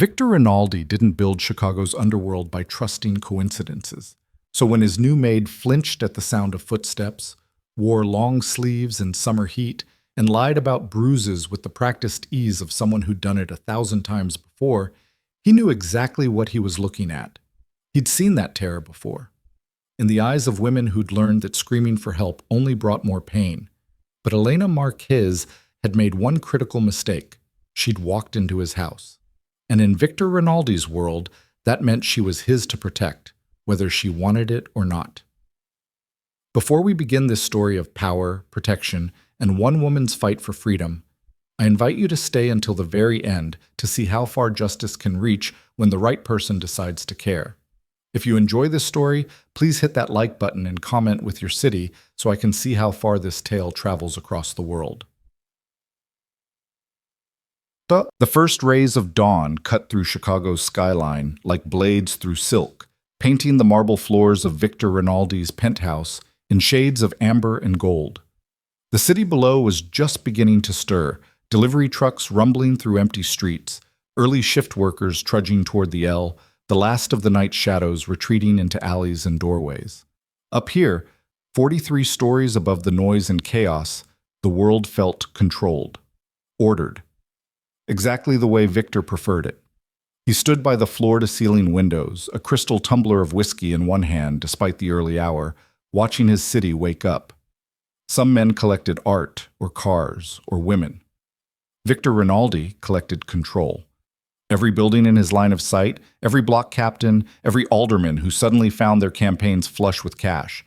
Victor Rinaldi didn't build Chicago's underworld by trusting coincidences. So when his new maid flinched at the sound of footsteps, wore long sleeves in summer heat, and lied about bruises with the practiced ease of someone who'd done it 1,000 times before, he knew exactly what he was looking at. He'd seen that terror before, in the eyes of women who'd learned that screaming for help only brought more pain. But Elena Marquez had made one critical mistake. She'd walked into his house. And in Victor Rinaldi's world, that meant she was his to protect, whether she wanted it or not. Before we begin this story of power, protection, and one woman's fight for freedom, I invite you to stay until the very end to see how far justice can reach when the right person decides to care. If you enjoy this story, please hit that like button and comment with your city so I can see how far this tale travels across the world. The first rays of dawn cut through Chicago's skyline like blades through silk, painting the marble floors of Victor Rinaldi's penthouse in shades of amber and gold. The city below was just beginning to stir, delivery trucks rumbling through empty streets, early shift workers trudging toward the L, the last of the night shadows retreating into alleys and doorways. Up here, 43 stories above the noise and chaos, the world felt controlled, ordered. Exactly the way Victor preferred it. He stood by the floor-to-ceiling windows, a crystal tumbler of whiskey in one hand despite the early hour, watching his city wake up. Some men collected art, or cars, or women. Victor Rinaldi collected control. Every building in his line of sight, every block captain, every alderman who suddenly found their campaigns flush with cash.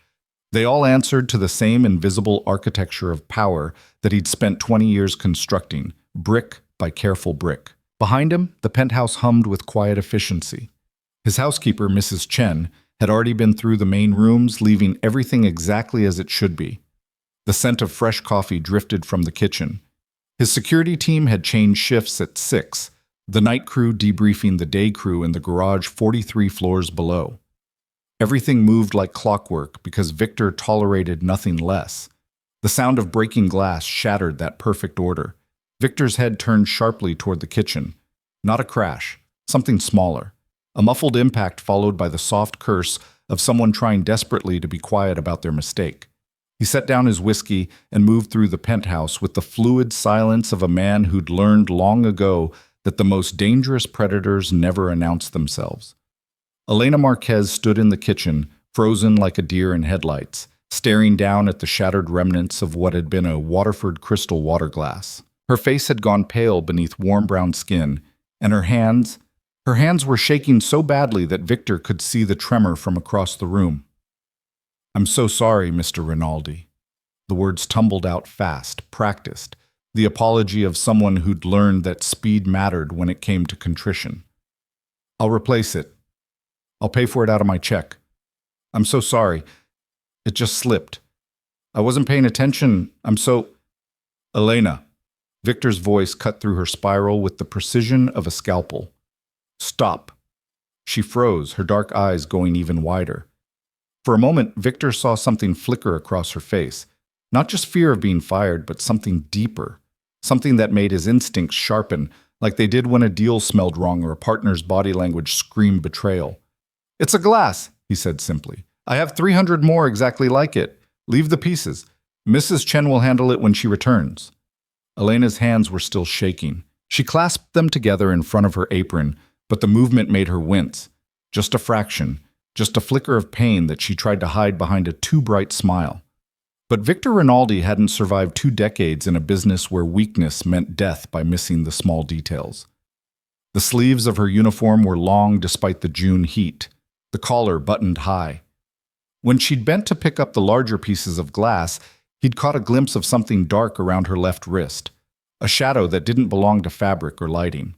They all answered to the same invisible architecture of power that he'd spent 20 years constructing, brick by careful brick. Behind him, the penthouse hummed with quiet efficiency. His housekeeper, Mrs. Chen, had already been through the main rooms, leaving everything exactly as it should be. The scent of fresh coffee drifted from the kitchen. His security team had changed shifts at 6, the night crew debriefing the day crew in the garage 43 floors below. Everything moved like clockwork because Victor tolerated nothing less. The sound of breaking glass shattered that perfect order. Victor's head turned sharply toward the kitchen. Not a crash, something smaller. A muffled impact followed by the soft curse of someone trying desperately to be quiet about their mistake. He set down his whiskey and moved through the penthouse with the fluid silence of a man who'd learned long ago that the most dangerous predators never announce themselves. Elena Marquez stood in the kitchen, frozen like a deer in headlights, staring down at the shattered remnants of what had been a Waterford crystal water glass. Her face had gone pale beneath warm brown skin, and her hands were shaking so badly that Victor could see the tremor from across the room. "I'm so sorry, Mr. Rinaldi." The words tumbled out fast, practiced, the apology of someone who'd learned that speed mattered when it came to contrition. "I'll replace it. I'll pay for it out of my check. I'm so sorry. It just slipped. I wasn't paying attention. Elena." Victor's voice cut through her spiral with the precision of a scalpel. "Stop." She froze, her dark eyes going even wider. For a moment, Victor saw something flicker across her face. Not just fear of being fired, but something deeper. Something that made his instincts sharpen, like they did when a deal smelled wrong or a partner's body language screamed betrayal. "It's a glass," he said simply. "I have 300 more exactly like it. Leave the pieces. Mrs. Chen will handle it when she returns." Elena's hands were still shaking. She clasped them together in front of her apron, but the movement made her wince. Just a fraction, just a flicker of pain that she tried to hide behind a too bright smile. But Victor Rinaldi hadn't survived 2 decades in a business where weakness meant death by missing the small details. The sleeves of her uniform were long despite the June heat, the collar buttoned high. When she'd bent to pick up the larger pieces of glass, he'd caught a glimpse of something dark around her left wrist, a shadow that didn't belong to fabric or lighting.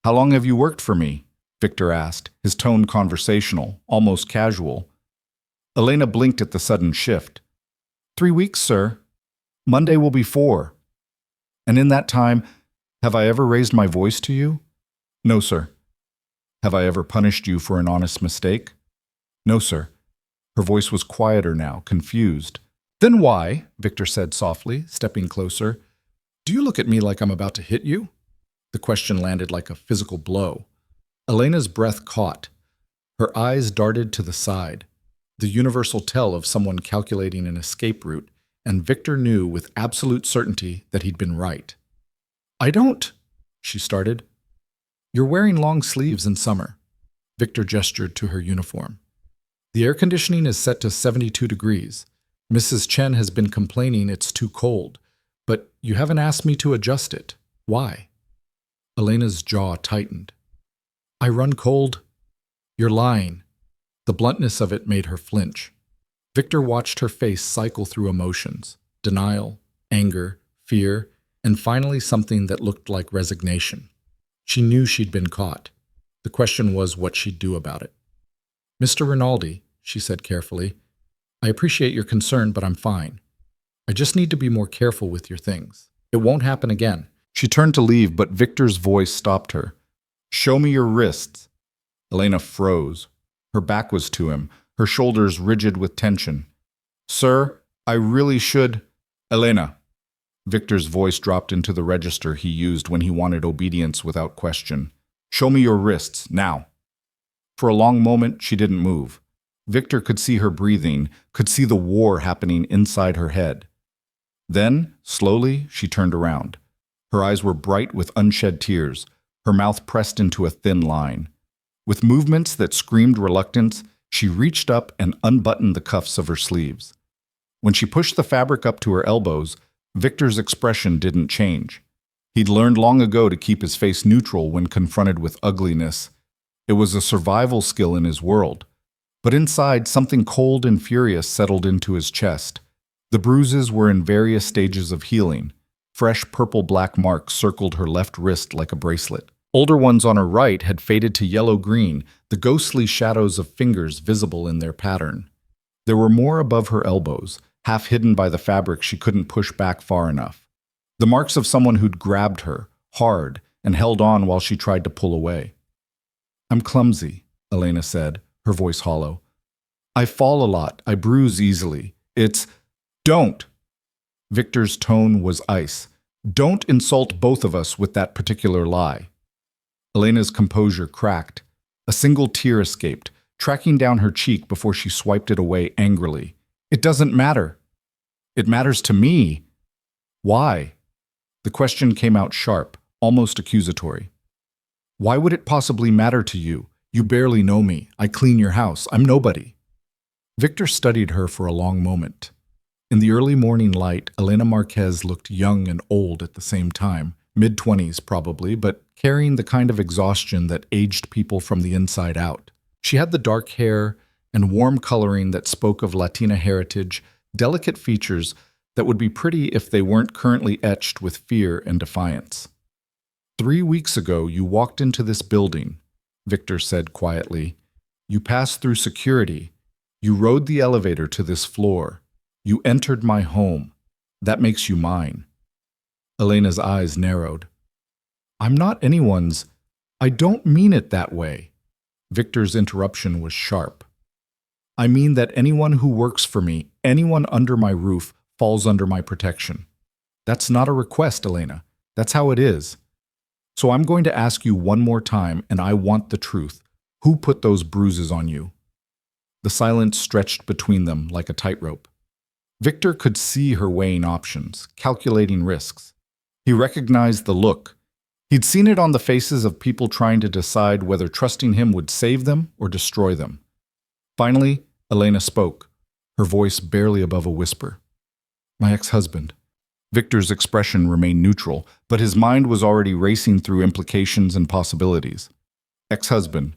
"How long have you worked for me?" Victor asked, his tone conversational, almost casual. Elena blinked at the sudden shift. 3 weeks, sir. Monday will be 4. And in that time, have I ever raised my voice to you? No, sir. Have I ever punished you for an honest mistake? No, sir. Her voice was quieter now, confused. "Then why," Victor said softly, stepping closer, "do you look at me like I'm about to hit you?" The question landed like a physical blow. Elena's breath caught. Her eyes darted to the side, the universal tell of someone calculating an escape route, and Victor knew with absolute certainty that he'd been right. "I don't," she started. "You're wearing long sleeves in summer." Victor gestured to her uniform. "The air conditioning is set to 72 degrees. Mrs. Chen has been complaining it's too cold, but you haven't asked me to adjust it. Why?" Elena's jaw tightened. "I run cold." "You're lying." The bluntness of it made her flinch. Victor watched her face cycle through emotions: denial, anger, fear, and finally something that looked like resignation. She knew she'd been caught. The question was what she'd do about it. "Mr. Rinaldi," she said carefully, "I appreciate your concern, but I'm fine. I just need to be more careful with your things. It won't happen again." She turned to leave, but Victor's voice stopped her. "Show me your wrists." Elena froze. Her back was to him, her shoulders rigid with tension. "Sir, I really should—" "Elena." Victor's voice dropped into the register he used when he wanted obedience without question. "Show me your wrists, now." For a long moment, she didn't move. Victor could see her breathing, could see the war happening inside her head. Then, slowly, she turned around. Her eyes were bright with unshed tears, her mouth pressed into a thin line. With movements that screamed reluctance, she reached up and unbuttoned the cuffs of her sleeves. When she pushed the fabric up to her elbows, Victor's expression didn't change. He'd learned long ago to keep his face neutral when confronted with ugliness. It was a survival skill in his world. But inside, something cold and furious settled into his chest. The bruises were in various stages of healing. Fresh purple-black marks circled her left wrist like a bracelet. Older ones on her right had faded to yellow-green, the ghostly shadows of fingers visible in their pattern. There were more above her elbows, half hidden by the fabric she couldn't push back far enough. The marks of someone who'd grabbed her, hard, and held on while she tried to pull away. "I'm clumsy," Elena said, her voice hollow. "I fall a lot, I bruise easily. It's—" "Don't!" Victor's tone was ice. "Don't insult both of us with that particular lie." Elena's composure cracked. A single tear escaped, tracking down her cheek before she swiped it away angrily. "It doesn't matter." "It matters to me." "Why?" The question came out sharp, almost accusatory. "Why would it possibly matter to you? You barely know me. I clean your house. I'm nobody." Victor studied her for a long moment. In the early morning light, Elena Marquez looked young and old at the same time, mid-20s probably, but carrying the kind of exhaustion that aged people from the inside out. She had the dark hair and warm coloring that spoke of Latina heritage, delicate features that would be pretty if they weren't currently etched with fear and defiance. "3 weeks ago, you walked into this building," Victor said quietly. "You passed through security. You rode the elevator to this floor. You entered my home. That makes you mine." Elena's eyes narrowed. "I'm not anyone's. I don't mean it that way." Victor's interruption was sharp. "I mean that anyone who works for me, anyone under my roof, falls under my protection. That's not a request, Elena. That's how it is. So I'm going to ask you one more time, and I want the truth. Who put those bruises on you?" The silence stretched between them like a tightrope. Victor could see her weighing options, calculating risks. He recognized the look. He'd seen it on the faces of people trying to decide whether trusting him would save them or destroy them. Finally, Elena spoke, her voice barely above a whisper. "My ex-husband." Victor's expression remained neutral, but his mind was already racing through implications and possibilities. "Ex-husband.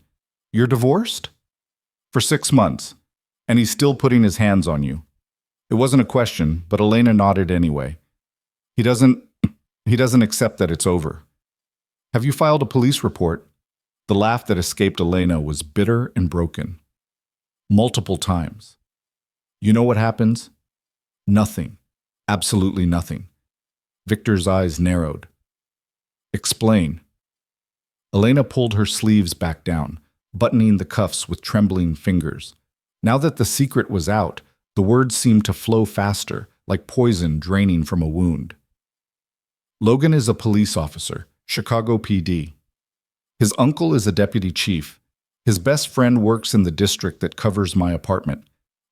You're divorced?" "For 6 months. And he's still putting his hands on you." It wasn't a question, but Elena nodded anyway. He doesn't accept that it's over." "Have you filed a police report?" The laugh that escaped Elena was bitter and broken. "Multiple times." "You know what happens?" "Nothing. Absolutely nothing." Victor's eyes narrowed. "Explain." Elena pulled her sleeves back down, buttoning the cuffs with trembling fingers. Now that the secret was out, the words seemed to flow faster, like poison draining from a wound. "Logan is a police officer. Chicago PD. His uncle is a deputy chief. His best friend works in the district that covers my apartment.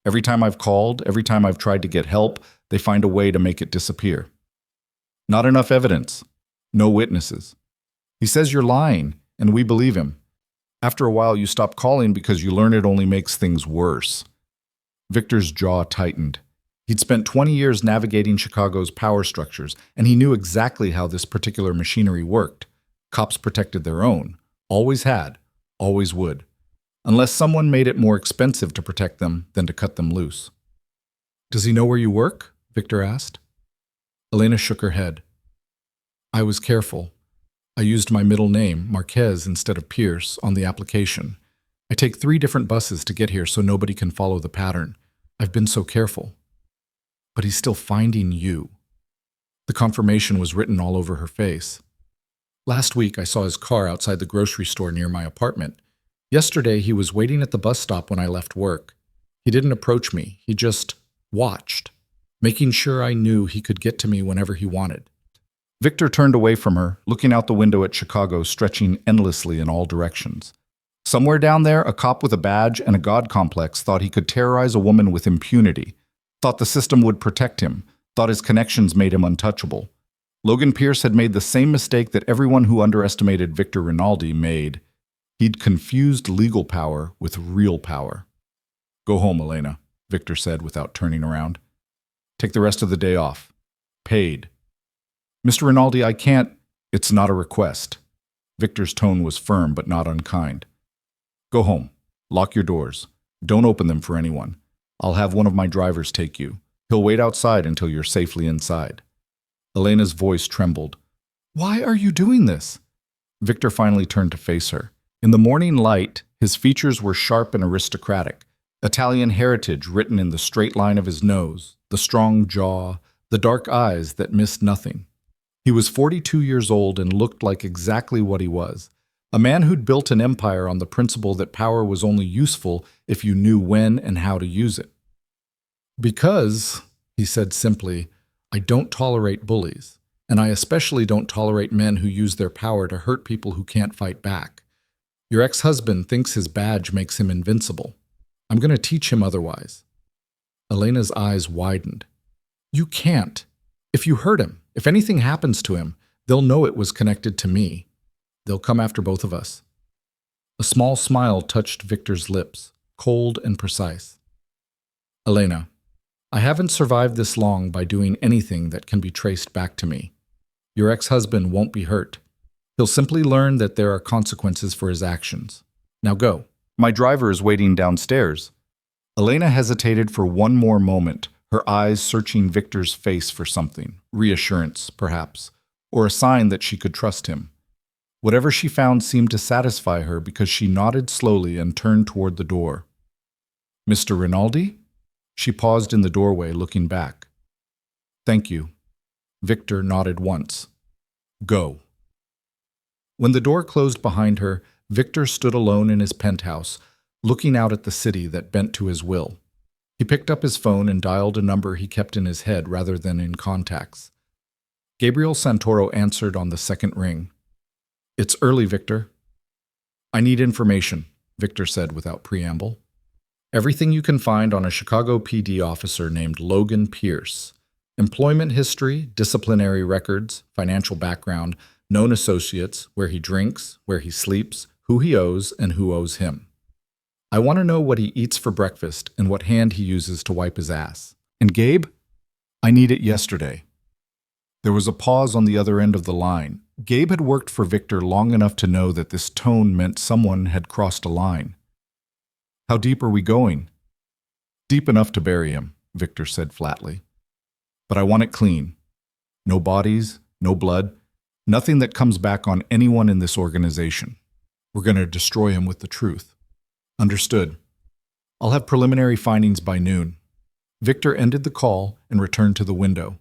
Every time I've called, every time I've tried to get help, they find a way to make it disappear. Not enough evidence. No witnesses. He says you're lying, and we believe him. After a while, you stop calling because you learn it only makes things worse. Victor's jaw tightened. He'd spent 20 years navigating Chicago's power structures, and he knew exactly how this particular machinery worked. Cops protected their own. Always had. Always would. Unless someone made it more expensive to protect them than to cut them loose. Does he know where you work? Victor asked. Elena shook her head. I was careful. I used my middle name, Marquez, instead of Pierce, on the application. I take 3 different buses to get here so nobody can follow the pattern. I've been so careful. But he's still finding you. The confirmation was written all over her face. Last week, I saw his car outside the grocery store near my apartment. Yesterday, he was waiting at the bus stop when I left work. He didn't approach me. He just watched, making sure I knew he could get to me whenever he wanted. Victor turned away from her, looking out the window at Chicago stretching endlessly in all directions. Somewhere down there, a cop with a badge and a god complex thought he could terrorize a woman with impunity, thought the system would protect him, thought his connections made him untouchable. Logan Pierce had made the same mistake that everyone who underestimated Victor Rinaldi made. He'd confused legal power with real power. Go home, Elena, Victor said without turning around. Take the rest of the day off. Paid. Mr. Rinaldi, I can't. It's not a request. Victor's tone was firm but not unkind. Go home. Lock your doors. Don't open them for anyone. I'll have one of my drivers take you. He'll wait outside until you're safely inside. Elena's voice trembled. Why are you doing this? Victor finally turned to face her. In the morning light, his features were sharp and aristocratic. Italian heritage written in the straight line of his nose, the strong jaw, the dark eyes that missed nothing. He was 42 years old and looked like exactly what he was. A man who'd built an empire on the principle that power was only useful if you knew when and how to use it. Because, he said simply, I don't tolerate bullies, and I especially don't tolerate men who use their power to hurt people who can't fight back. Your ex-husband thinks his badge makes him invincible. I'm going to teach him otherwise. Elena's eyes widened. You can't. If you hurt him, if anything happens to him, they'll know it was connected to me. They'll come after both of us. A small smile touched Victor's lips, cold and precise. Elena, I haven't survived this long by doing anything that can be traced back to me. Your ex-husband won't be hurt. He'll simply learn that there are consequences for his actions. Now go. My driver is waiting downstairs. Elena hesitated for one more moment, her eyes searching Victor's face for something, reassurance, perhaps, or a sign that she could trust him. Whatever she found seemed to satisfy her because she nodded slowly and turned toward the door. Mr. Rinaldi? She paused in the doorway, looking back. Thank you. Victor nodded once. Go. When the door closed behind her, Victor stood alone in his penthouse, looking out at the city that bent to his will. He picked up his phone and dialed a number he kept in his head rather than in contacts. Gabriel Santoro answered on the second ring. It's early, Victor. I need information, Victor said without preamble. Everything you can find on a Chicago PD officer named Logan Pierce. Employment history, disciplinary records, financial background, known associates, where he drinks, where he sleeps, who he owes, and who owes him. I want to know what he eats for breakfast and what hand he uses to wipe his ass. And Gabe? I need it yesterday. There was a pause on the other end of the line. Gabe had worked for Victor long enough to know that this tone meant someone had crossed a line. How deep are we going? Deep enough to bury him, Victor said flatly. But I want it clean. No bodies, no blood, nothing that comes back on anyone in this organization. We're going to destroy him with the truth. Understood. I'll have preliminary findings by noon. Victor ended the call and returned to the window.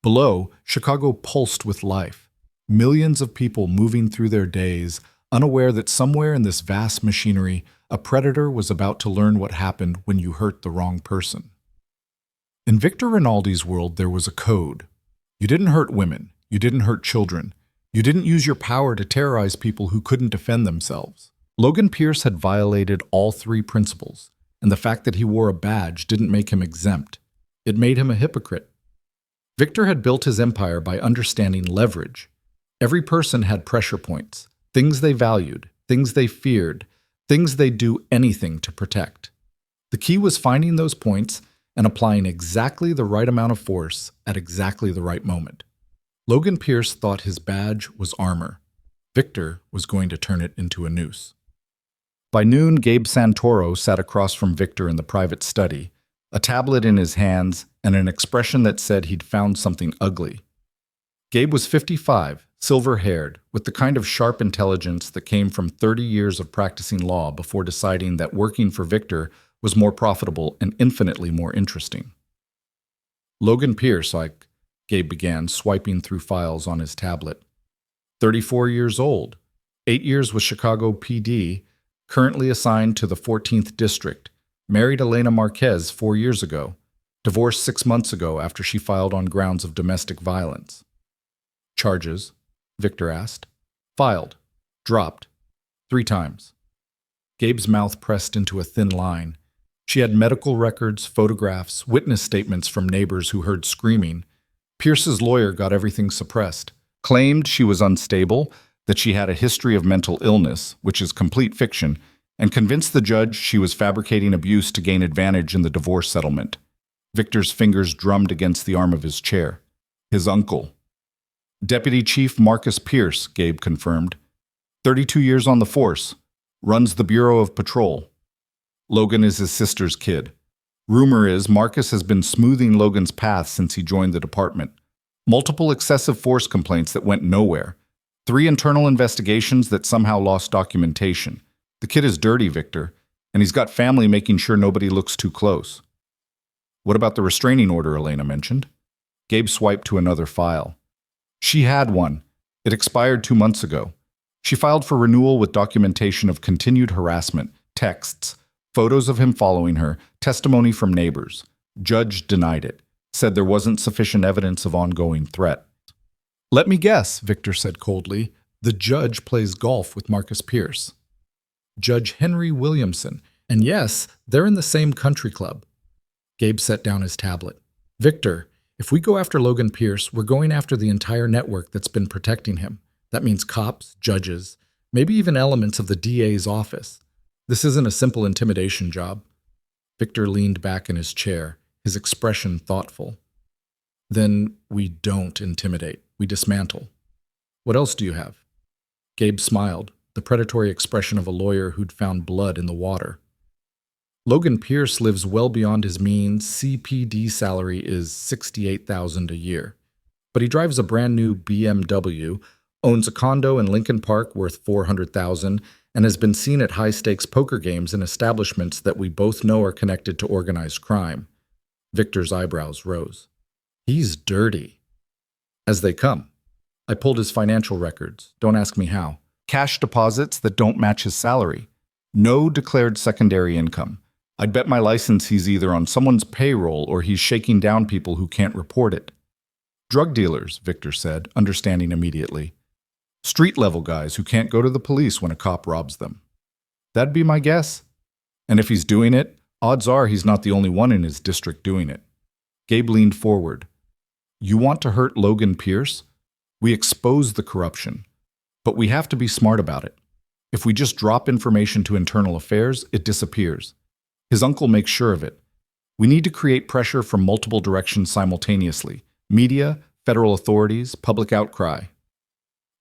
Below, Chicago pulsed with life. Millions of people moving through their days, unaware that somewhere in this vast machinery, a predator was about to learn what happened when you hurt the wrong person. In Victor Rinaldi's world, there was a code. You didn't hurt women. You didn't hurt children. You didn't use your power to terrorize people who couldn't defend themselves. Logan Pierce had violated all three principles, and the fact that he wore a badge didn't make him exempt. It made him a hypocrite. Victor had built his empire by understanding leverage. Every person had pressure points, things they valued, things they feared, things they'd do anything to protect. The key was finding those points and applying exactly the right amount of force at exactly the right moment. Logan Pierce thought his badge was armor. Victor was going to turn it into a noose. By noon, Gabe Santoro sat across from Victor in the private study, a tablet in his hands and an expression that said he'd found something ugly. Gabe was 55, silver-haired, with the kind of sharp intelligence that came from 30 years of practicing law before deciding that working for Victor was more profitable and infinitely more interesting. Logan Pierce, Gabe began, swiping through files on his tablet. 34 years old, 8 years with Chicago PD, currently assigned to the 14th District, married Elena Marquez 4 years ago, divorced 6 months ago after she filed on grounds of domestic violence. Charges? Victor asked. Filed. Dropped. 3 times. Gabe's mouth pressed into a thin line. She had medical records, photographs, witness statements from neighbors who heard screaming. Pierce's lawyer got everything suppressed, claimed she was unstable, that she had a history of mental illness, which is complete fiction, and convinced the judge she was fabricating abuse to gain advantage in the divorce settlement. Victor's fingers drummed against the arm of his chair. His uncle. Deputy Chief Marcus Pierce, Gabe confirmed. 32 years on the force. Runs the Bureau of Patrol. Logan is his sister's kid. Rumor is Marcus has been smoothing Logan's path since he joined the department. Multiple excessive force complaints that went nowhere. 3 internal investigations that somehow lost documentation. The kid is dirty, Victor, and he's got family making sure nobody looks too close. What about the restraining order Elena mentioned? Gabe swiped to another file. She had one. It expired 2 months ago. She filed for renewal with documentation of continued harassment, texts, photos of him following her, testimony from neighbors. Judge denied it, said there wasn't sufficient evidence of ongoing threat. Let me guess, Victor said coldly. The judge plays golf with Marcus Pierce. Judge Henry Williamson. And yes, they're in the same country club. Gabe set down his tablet. Victor, if we go after Logan Pierce, we're going after the entire network that's been protecting him. That means cops, judges, maybe even elements of the DA's office. This isn't a simple intimidation job. Victor leaned back in his chair, his expression thoughtful. Then we don't intimidate. We dismantle. What else do you have? Gabe smiled, the predatory expression of a lawyer who'd found blood in the water. Logan Pierce lives well beyond his means. CPD salary is $68,000 a year. But he drives a brand new BMW, owns a condo in Lincoln Park worth $400,000, and has been seen at high-stakes poker games in establishments that we both know are connected to organized crime. Victor's eyebrows rose. He's dirty. As they come. I pulled his financial records. Don't ask me how. Cash deposits that don't match his salary. No declared secondary income. I'd bet my license he's either on someone's payroll or he's shaking down people who can't report it. Drug dealers, Victor said, understanding immediately. Street-level guys who can't go to the police when a cop robs them. That'd be my guess. And if he's doing it, odds are he's not the only one in his district doing it. Gabe leaned forward. You want to hurt Logan Pierce? We expose the corruption. But we have to be smart about it. If we just drop information to internal affairs, it disappears. His uncle makes sure of it. We need to create pressure from multiple directions simultaneously. Media, federal authorities, public outcry.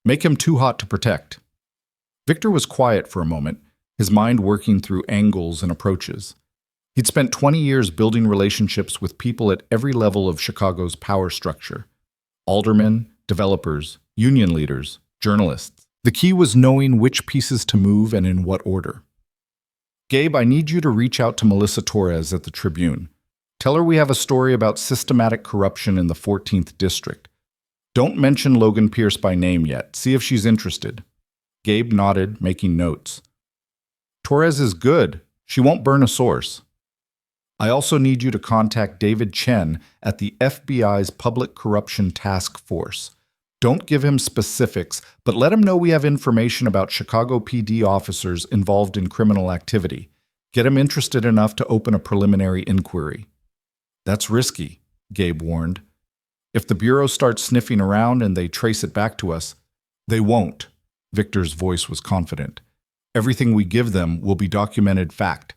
Make him too hot to protect. Victor was quiet for a moment, his mind working through angles and approaches. He'd spent 20 years building relationships with people at every level of Chicago's power structure. Aldermen, developers, union leaders, journalists. The key was knowing which pieces to move and in what order. Gabe, I need you to reach out to Melissa Torres at the Tribune. Tell her we have a story about systematic corruption in the 14th District. Don't mention Logan Pierce by name yet. See if she's interested. Gabe nodded, making notes. Torres is good. She won't burn a source. I also need you to contact David Chen at the FBI's Public Corruption Task Force. Don't give him specifics, but let him know we have information about Chicago PD officers involved in criminal activity. Get him interested enough to open a preliminary inquiry." "That's risky," Gabe warned. "If the Bureau starts sniffing around and they trace it back to us—" "They won't," Victor's voice was confident. "Everything we give them will be documented fact.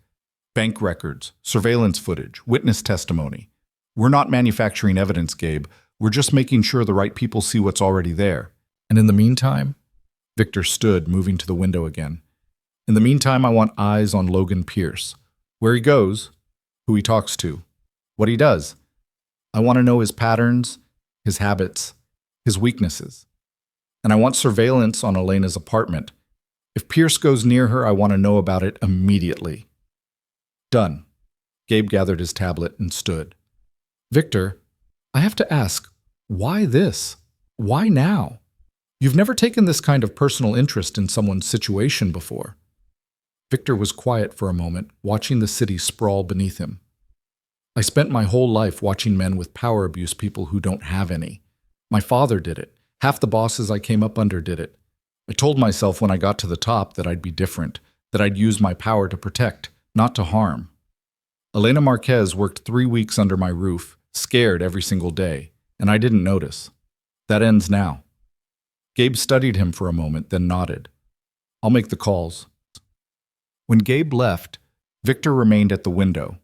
Bank records, surveillance footage, witness testimony. We're not manufacturing evidence, Gabe. We're just making sure the right people see what's already there. And in the meantime," Victor stood, moving to the window again. "In the meantime, I want eyes on Logan Pierce. Where he goes, who he talks to, what he does. I want to know his patterns, his habits, his weaknesses. And I want surveillance on Elena's apartment. If Pierce goes near her, I want to know about it immediately." "Done." Gabe gathered his tablet and stood. "Victor, I have to ask, why this? Why now? You've never taken this kind of personal interest in someone's situation before." Victor was quiet for a moment, watching the city sprawl beneath him. "I spent my whole life watching men with power abuse people who don't have any. My father did it. Half the bosses I came up under did it. I told myself when I got to the top that I'd be different, that I'd use my power to protect, not to harm. Elena Marquez worked 3 weeks under my roof, scared every single day, and I didn't notice. That ends now." Gabe studied him for a moment, then nodded. "I'll make the calls." When Gabe left, Victor remained at the window.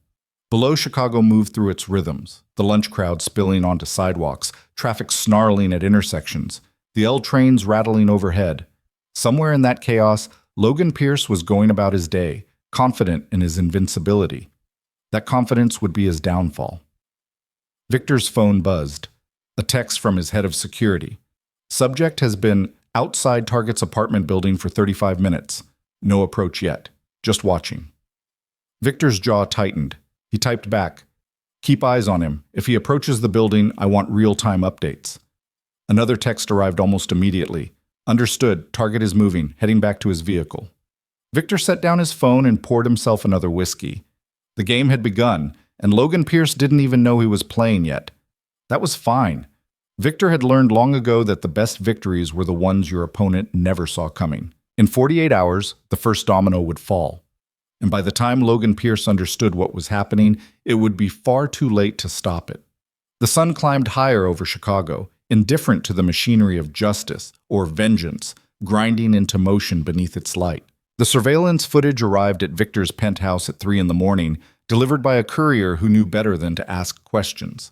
Below, Chicago moved through its rhythms, the lunch crowd spilling onto sidewalks, traffic snarling at intersections, the L trains rattling overhead. Somewhere in that chaos, Logan Pierce was going about his day, confident in his invincibility. That confidence would be his downfall. Victor's phone buzzed. A text from his head of security. "Subject has been outside target's apartment building for 35 minutes. No approach yet. Just watching." Victor's jaw tightened. He typed back, "Keep eyes on him. If he approaches the building, I want real-time updates." Another text arrived almost immediately. "Understood. Target is moving, heading back to his vehicle." Victor set down his phone and poured himself another whiskey. The game had begun, and Logan Pierce didn't even know he was playing yet. That was fine. Victor had learned long ago that the best victories were the ones your opponent never saw coming. In 48 hours, the first domino would fall. And by the time Logan Pierce understood what was happening, it would be far too late to stop it. The sun climbed higher over Chicago, indifferent to the machinery of justice or vengeance, grinding into motion beneath its light. The surveillance footage arrived at Victor's penthouse at 3 in the morning, delivered by a courier who knew better than to ask questions.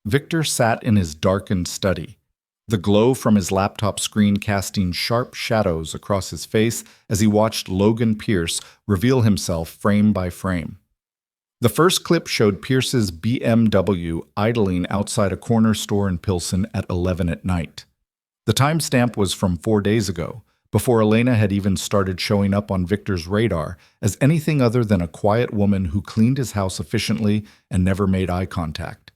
Victor sat in his darkened study, the glow from his laptop screen casting sharp shadows across his face as he watched Logan Pierce reveal himself frame by frame. The first clip showed Pierce's BMW idling outside a corner store in Pilsen at 11 at night. The timestamp was from 4 days ago, before Elena had even started showing up on Victor's radar as anything other than a quiet woman who cleaned his house efficiently and never made eye contact.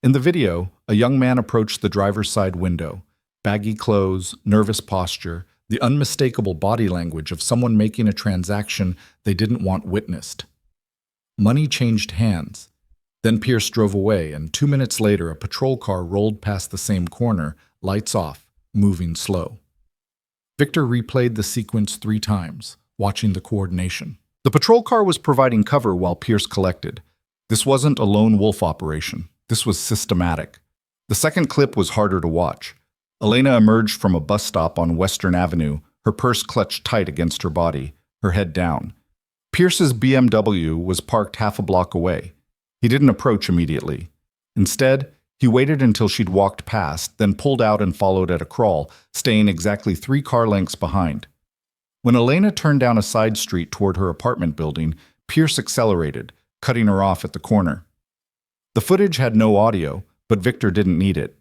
In the video, a young man approached the driver's side window, baggy clothes, nervous posture, the unmistakable body language of someone making a transaction they didn't want witnessed. Money changed hands. Then Pierce drove away, and 2 minutes later a patrol car rolled past the same corner, lights off, moving slow. Victor replayed the sequence 3 times, watching the coordination. The patrol car was providing cover while Pierce collected. This wasn't a lone wolf operation. This was systematic. The second clip was harder to watch. Elena emerged from a bus stop on Western Avenue, her purse clutched tight against her body, her head down. Pierce's BMW was parked half a block away. He didn't approach immediately. Instead, he waited until she'd walked past, then pulled out and followed at a crawl, staying exactly 3 car lengths behind. When Elena turned down a side street toward her apartment building, Pierce accelerated, cutting her off at the corner. The footage had no audio, but Victor didn't need it.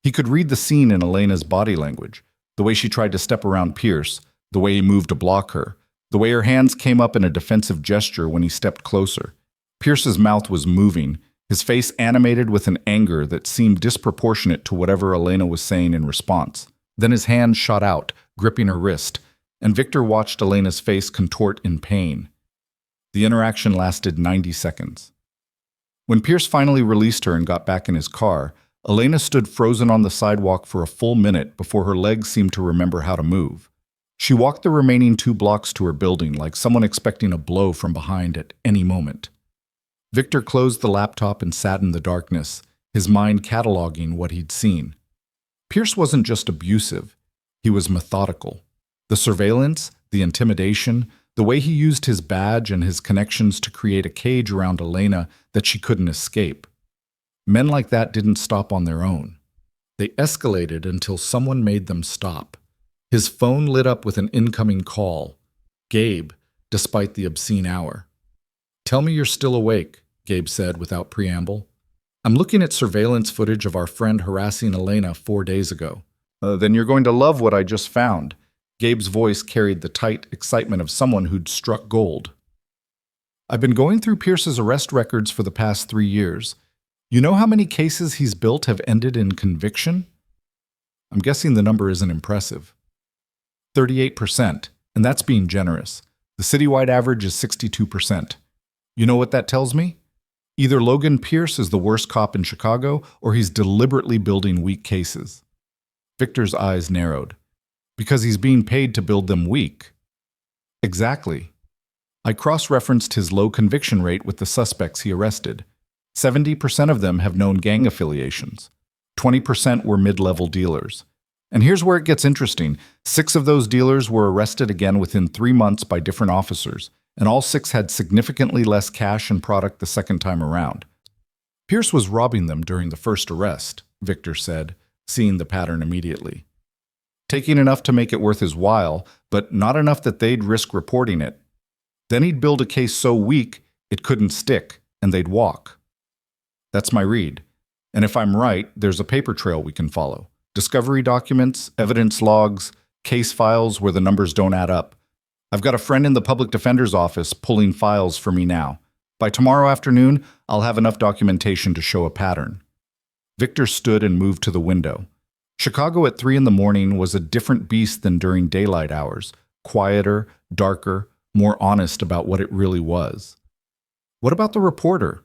He could read the scene in Elena's body language, the way she tried to step around Pierce, the way he moved to block her, the way her hands came up in a defensive gesture when he stepped closer. Pierce's mouth was moving, his face animated with an anger that seemed disproportionate to whatever Elena was saying in response. Then his hand shot out, gripping her wrist, and Victor watched Elena's face contort in pain. The interaction lasted 90 seconds. When Pierce finally released her and got back in his car, Elena stood frozen on the sidewalk for a full minute before her legs seemed to remember how to move. She walked the remaining 2 blocks to her building like someone expecting a blow from behind at any moment. Victor closed the laptop and sat in the darkness, his mind cataloging what he'd seen. Pierce wasn't just abusive, he was methodical. The surveillance, the intimidation, the way he used his badge and his connections to create a cage around Elena that she couldn't escape. Men like that didn't stop on their own. They escalated until someone made them stop. His phone lit up with an incoming call. Gabe, despite the obscene hour. "Tell me you're still awake," Gabe said without preamble. "I'm looking at surveillance footage of our friend harassing Elena 4 days ago." Then you're going to love what I just found." Gabe's voice carried the tight excitement of someone who'd struck gold. "I've been going through Pierce's arrest records for the past 3 years. You know how many cases he's built have ended in conviction? I'm guessing the number isn't impressive. 38%, and that's being generous. The citywide average is 62%. You know what that tells me? Either Logan Pierce is the worst cop in Chicago, or he's deliberately building weak cases." Victor's eyes narrowed. "Because he's being paid to build them weak." "Exactly. I cross-referenced his low conviction rate with the suspects he arrested. 70% of them have known gang affiliations. 20% were mid-level dealers. And here's where it gets interesting. 6 of those dealers were arrested again within 3 months by different officers, and all 6 had significantly less cash and product the second time around. Pierce was robbing them during the first arrest," Victor said, seeing the pattern immediately. "Taking enough to make it worth his while, but not enough that they'd risk reporting it. Then he'd build a case so weak it couldn't stick, and they'd walk. That's my read. And if I'm right, there's a paper trail we can follow. Discovery documents, evidence logs, case files where the numbers don't add up. I've got a friend in the public defender's office pulling files for me now. By tomorrow afternoon, I'll have enough documentation to show a pattern." Victor stood and moved to the window. Chicago at 3 in the morning was a different beast than during daylight hours, quieter, darker, more honest about what it really was. "What about the reporter?"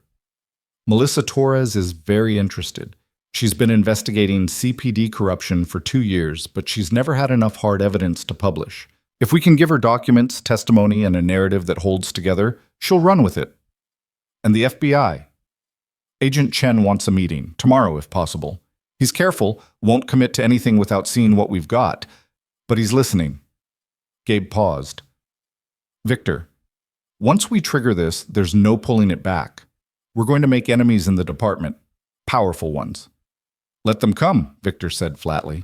"Melissa Torres is very interested. She's been investigating CPD corruption for 2 years, but she's never had enough hard evidence to publish. If we can give her documents, testimony, and a narrative that holds together, she'll run with it." "And the FBI?" "Agent Chen wants a meeting, tomorrow if possible. He's careful, won't commit to anything without seeing what we've got, but he's listening." Gabe paused. "Victor, once we trigger this, there's no pulling it back. We're going to make enemies in the department, powerful ones." "Let them come," Victor said flatly.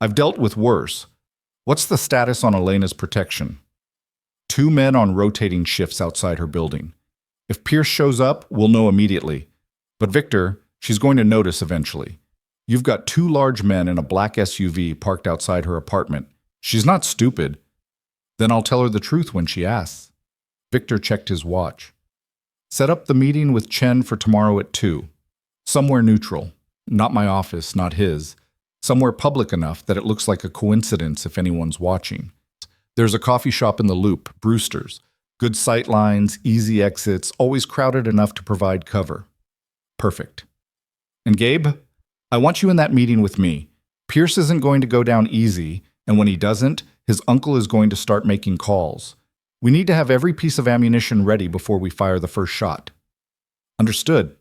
"I've dealt with worse. What's the status on Elena's protection?" 2 men on rotating shifts outside her building. If Pierce shows up, we'll know immediately. But Victor, she's going to notice eventually. You've got 2 large men in a black SUV parked outside her apartment. She's not stupid. Then I'll tell her the truth when she asks." Victor checked his watch. "Set up the meeting with Chen for tomorrow at 2. Somewhere neutral. Not my office, not his. Somewhere public enough that it looks like a coincidence if anyone's watching. There's a coffee shop in the Loop, Brewster's. Good sight lines, easy exits, always crowded enough to provide cover." "Perfect. And Gabe, I want you in that meeting with me. Pierce isn't going to go down easy, and when he doesn't, his uncle is going to start making calls. We need to have every piece of ammunition ready before we fire the first shot." "Understood.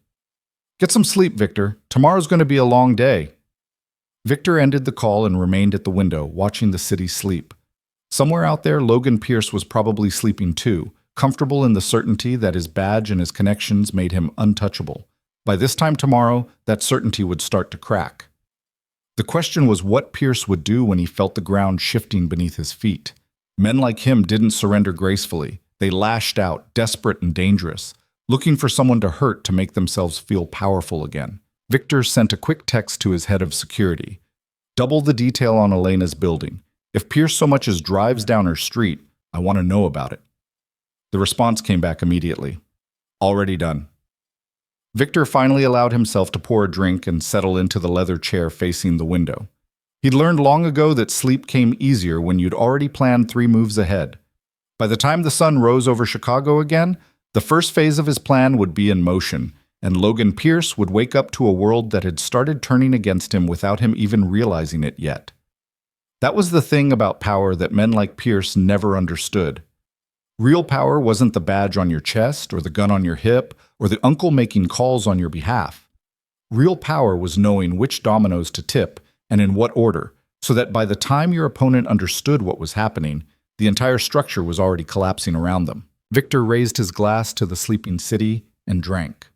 Get some sleep, Victor. Tomorrow's going to be a long day." Victor ended the call and remained at the window, watching the city sleep. Somewhere out there, Logan Pierce was probably sleeping too, comfortable in the certainty that his badge and his connections made him untouchable. By this time tomorrow, that certainty would start to crack. The question was what Pierce would do when he felt the ground shifting beneath his feet. Men like him didn't surrender gracefully. They lashed out, desperate and dangerous, looking for someone to hurt to make themselves feel powerful again. Victor sent a quick text to his head of security. "Double the detail on Elena's building. If Pierce so much as drives down her street, I want to know about it." The response came back immediately. "Already done." Victor finally allowed himself to pour a drink and settle into the leather chair facing the window. He'd learned long ago that sleep came easier when you'd already planned 3 moves ahead. By the time the sun rose over Chicago again, the first phase of his plan would be in motion, and Logan Pierce would wake up to a world that had started turning against him without him even realizing it yet. That was the thing about power that men like Pierce never understood. Real power wasn't the badge on your chest or the gun on your hip or the uncle making calls on your behalf. Real power was knowing which dominoes to tip and in what order, so that by the time your opponent understood what was happening, the entire structure was already collapsing around them. Victor raised his glass to the sleeping city and drank.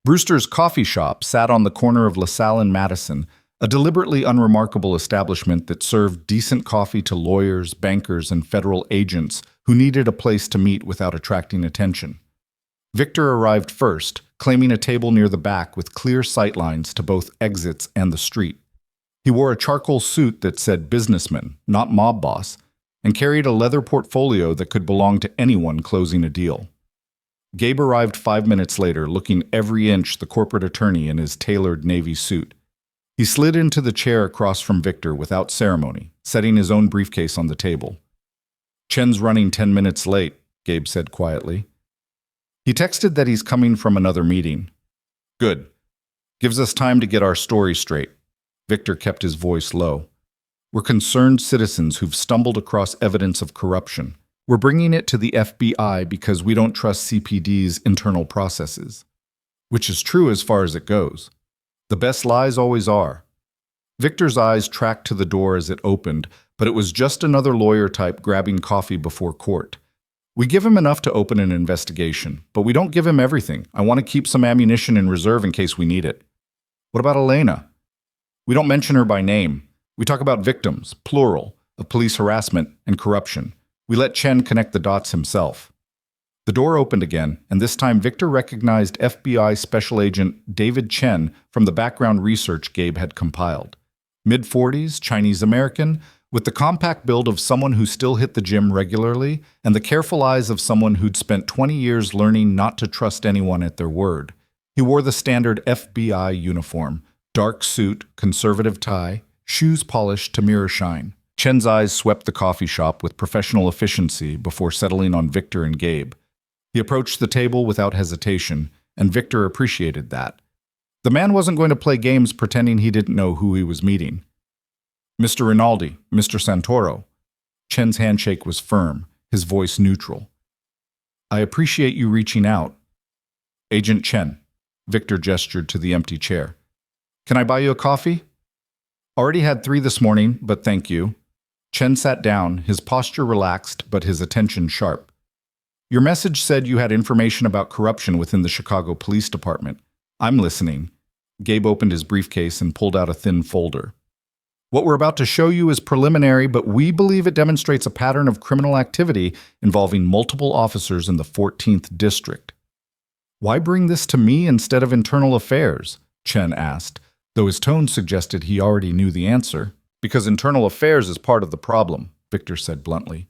Brewster's Coffee Shop sat on the corner of LaSalle and Madison, a deliberately unremarkable establishment that served decent coffee to lawyers, bankers, and federal agents who needed a place to meet without attracting attention. Victor arrived first, claiming a table near the back with clear sightlines to both exits and the street. He wore a charcoal suit that said businessman, not mob boss, and carried a leather portfolio that could belong to anyone closing a deal. Gabe arrived 5 minutes later, looking every inch the corporate attorney in his tailored navy suit. He slid into the chair across from Victor without ceremony, setting his own briefcase on the table. "Chen's running 10 minutes late," Gabe said quietly. "He texted that he's coming from another meeting." "Good. Gives us time to get our story straight." Victor kept his voice low. "We're concerned citizens who've stumbled across evidence of corruption. We're bringing it to the FBI because we don't trust CPD's internal processes." Which is true as far as it goes. The best lies always are. Victor's eyes tracked to the door as it opened, but it was just another lawyer type grabbing coffee before court. "We give him enough to open an investigation, but we don't give him everything. I want to keep some ammunition in reserve in case we need it." "What about Elena?" "We don't mention her by name. We talk about victims, plural, of police harassment and corruption. We let Chen connect the dots himself." The door opened again, and this time Victor recognized FBI Special Agent David Chen from the background research Gabe had compiled. Mid-40s, Chinese-American, with the compact build of someone who still hit the gym regularly, and the careful eyes of someone who'd spent 20 years learning not to trust anyone at their word. He wore the standard FBI uniform, dark suit, conservative tie, shoes polished to mirror shine. Chen's eyes swept the coffee shop with professional efficiency before settling on Victor and Gabe. He approached the table without hesitation, and Victor appreciated that. The man wasn't going to play games pretending he didn't know who he was meeting. "Mr. Rinaldi, Mr. Santoro." Chen's handshake was firm, his voice neutral. "I appreciate you reaching out." "Agent Chen." Victor gestured to the empty chair. "Can I buy you a coffee?" "Already had 3 this morning, but thank you." Chen sat down, his posture relaxed, but his attention sharp. "Your message said you had information about corruption within the Chicago Police Department. I'm listening." Gabe opened his briefcase and pulled out a thin folder. "What we're about to show you is preliminary, but we believe it demonstrates a pattern of criminal activity involving multiple officers in the 14th District." "Why bring this to me instead of internal affairs?" Chen asked, though his tone suggested he already knew the answer. "Because internal affairs is part of the problem," Victor said bluntly.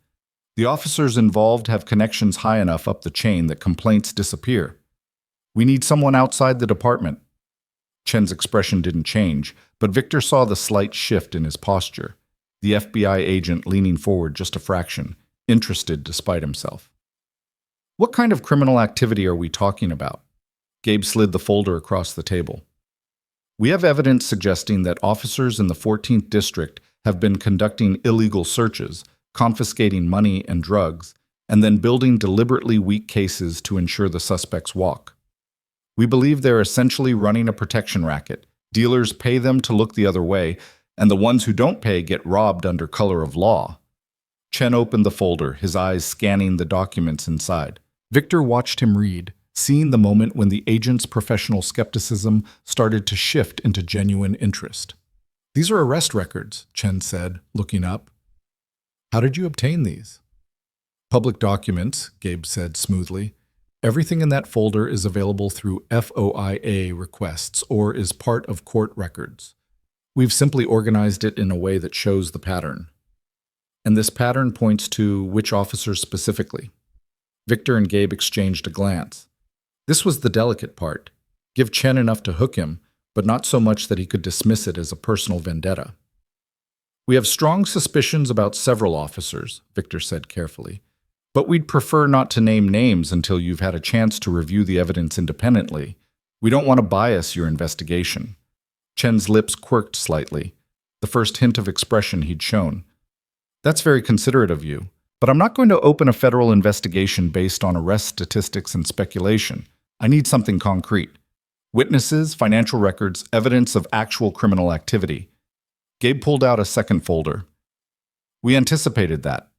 "The officers involved have connections high enough up the chain that complaints disappear. We need someone outside the department." Chen's expression didn't change, but Victor saw the slight shift in his posture, the FBI agent leaning forward just a fraction, interested despite himself. "What kind of criminal activity are we talking about?" Gabe slid the folder across the table. "We have evidence suggesting that officers in the 14th District have been conducting illegal searches, confiscating money and drugs, and then building deliberately weak cases to ensure the suspects walk. We believe they're essentially running a protection racket. Dealers pay them to look the other way, and the ones who don't pay get robbed under color of law." Chen opened the folder, his eyes scanning the documents inside. Victor watched him read, seeing the moment when the agent's professional skepticism started to shift into genuine interest. "These are arrest records," Chen said, looking up. "How did you obtain these?" "Public documents," Gabe said smoothly. "Everything in that folder is available through FOIA requests or is part of court records. We've simply organized it in a way that shows the pattern." "And this pattern points to which officers specifically?" Victor and Gabe exchanged a glance. This was the delicate part. Give Chen enough to hook him, but not so much that he could dismiss it as a personal vendetta. "We have strong suspicions about several officers," Victor said carefully, "but we'd prefer not to name names until you've had a chance to review the evidence independently. We don't want to bias your investigation. Chen's lips quirked slightly, the first hint of expression he'd shown. That's very considerate of you, but I'm not going to open a federal investigation based on arrest statistics and speculation. I need something concrete. Witnesses, financial records, evidence of actual criminal activity. Gabe pulled out a second folder. We anticipated that.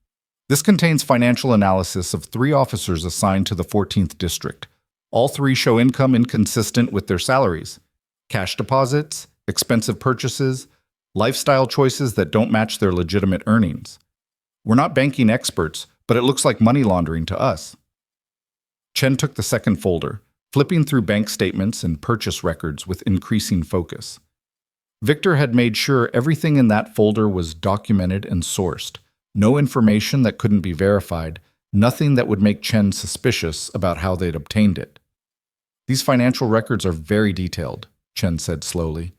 This contains financial analysis of 3 officers assigned to the 14th District. All 3 show income inconsistent with their salaries. Cash deposits, expensive purchases, lifestyle choices that don't match their legitimate earnings. We're not banking experts, but it looks like money laundering to us. Chen took the second folder, flipping through bank statements and purchase records with increasing focus. Victor had made sure everything in that folder was documented and sourced. No information that couldn't be verified, nothing that would make Chen suspicious about how they'd obtained it. These financial records are very detailed, Chen said slowly.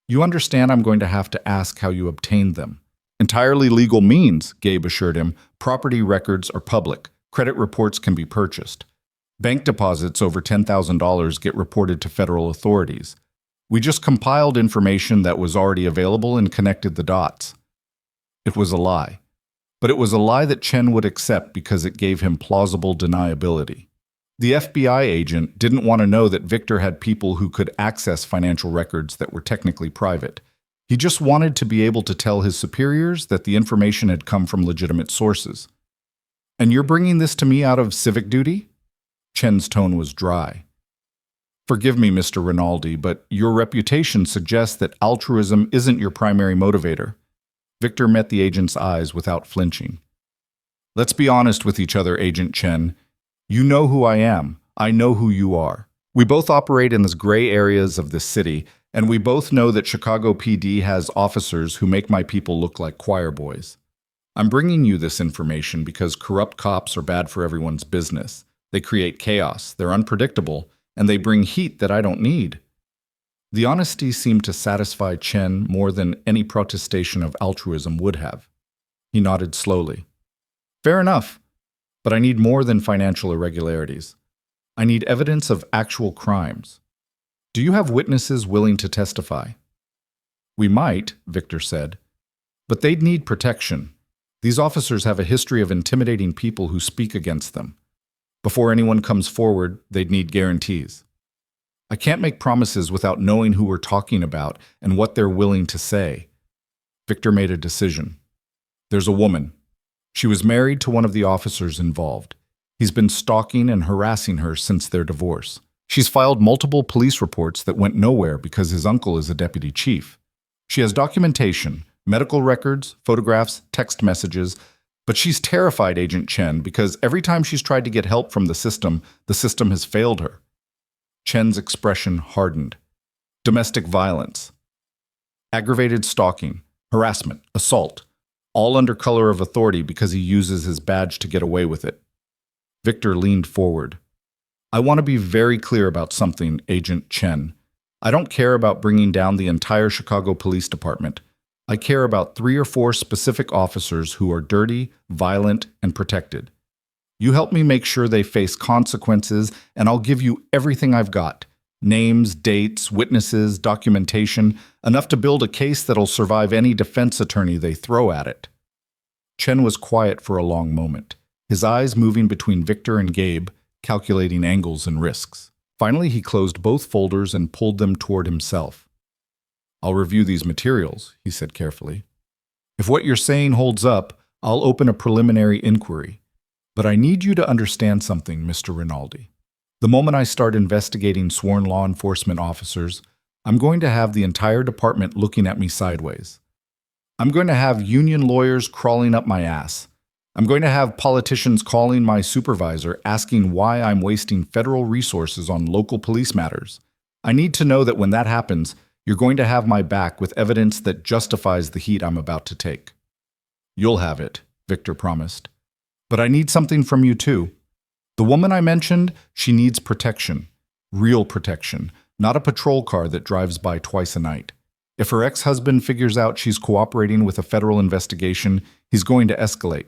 You understand I'm going to have to ask how you obtained them. Entirely legal means, Gabe assured him. Property records are public. Credit reports can be purchased. Bank deposits over $10,000 get reported to federal authorities. We just compiled information that was already available and connected the dots. It was a lie. But it was a lie that Chen would accept because it gave him plausible deniability. The FBI agent didn't want to know that Victor had people who could access financial records that were technically private. He just wanted to be able to tell his superiors that the information had come from legitimate sources. And you're bringing this to me out of civic duty? Chen's tone was dry. Forgive me, Mr. Rinaldi, but your reputation suggests that altruism isn't your primary motivator. Victor met the agent's eyes without flinching. Let's be honest with each other, Agent Chen. You know who I am. I know who you are. We both operate in the gray areas of this city, and we both know that Chicago PD has officers who make my people look like choir boys. I'm bringing you this information because corrupt cops are bad for everyone's business. They create chaos, they're unpredictable, and they bring heat that I don't need. The honesty seemed to satisfy Chen more than any protestation of altruism would have. He nodded slowly. Fair enough. But I need more than financial irregularities. I need evidence of actual crimes. Do you have witnesses willing to testify? We might, Victor said, but they'd need protection. These officers have a history of intimidating people who speak against them. Before anyone comes forward, they'd need guarantees. I can't make promises without knowing who we're talking about and what they're willing to say. Victor made a decision. There's a woman. She was married to one of the officers involved. He's been stalking and harassing her since their divorce. She's filed multiple police reports that went nowhere because his uncle is a deputy chief. She has documentation, medical records, photographs, text messages, but she's terrified, Agent Chen, because every time she's tried to get help from the system has failed her. Chen's expression hardened. Domestic violence. Aggravated stalking, harassment, assault. All under color of authority because he uses his badge to get away with it. Victor leaned forward. I want to be very clear about something, Agent Chen. I don't care about bringing down the entire Chicago Police Department. I care about 3 or 4 specific officers who are dirty, violent, and protected. You help me make sure they face consequences, and I'll give you everything I've got. Names, dates, witnesses, documentation, enough to build a case that'll survive any defense attorney they throw at it. Chen was quiet for a long moment, his eyes moving between Victor and Gabe, calculating angles and risks. Finally, he closed both folders and pulled them toward himself. I'll review these materials, he said carefully. If what you're saying holds up, I'll open a preliminary inquiry. But I need you to understand something, Mr. Rinaldi. The moment I start investigating sworn law enforcement officers, I'm going to have the entire department looking at me sideways. I'm going to have union lawyers crawling up my ass. I'm going to have politicians calling my supervisor asking why I'm wasting federal resources on local police matters. I need to know that when that happens, you're going to have my back with evidence that justifies the heat I'm about to take. You'll have it, Victor promised. But I need something from you too. The woman I mentioned, she needs protection. Real protection, not a patrol car that drives by twice a night. If her ex-husband figures out she's cooperating with a federal investigation, he's going to escalate.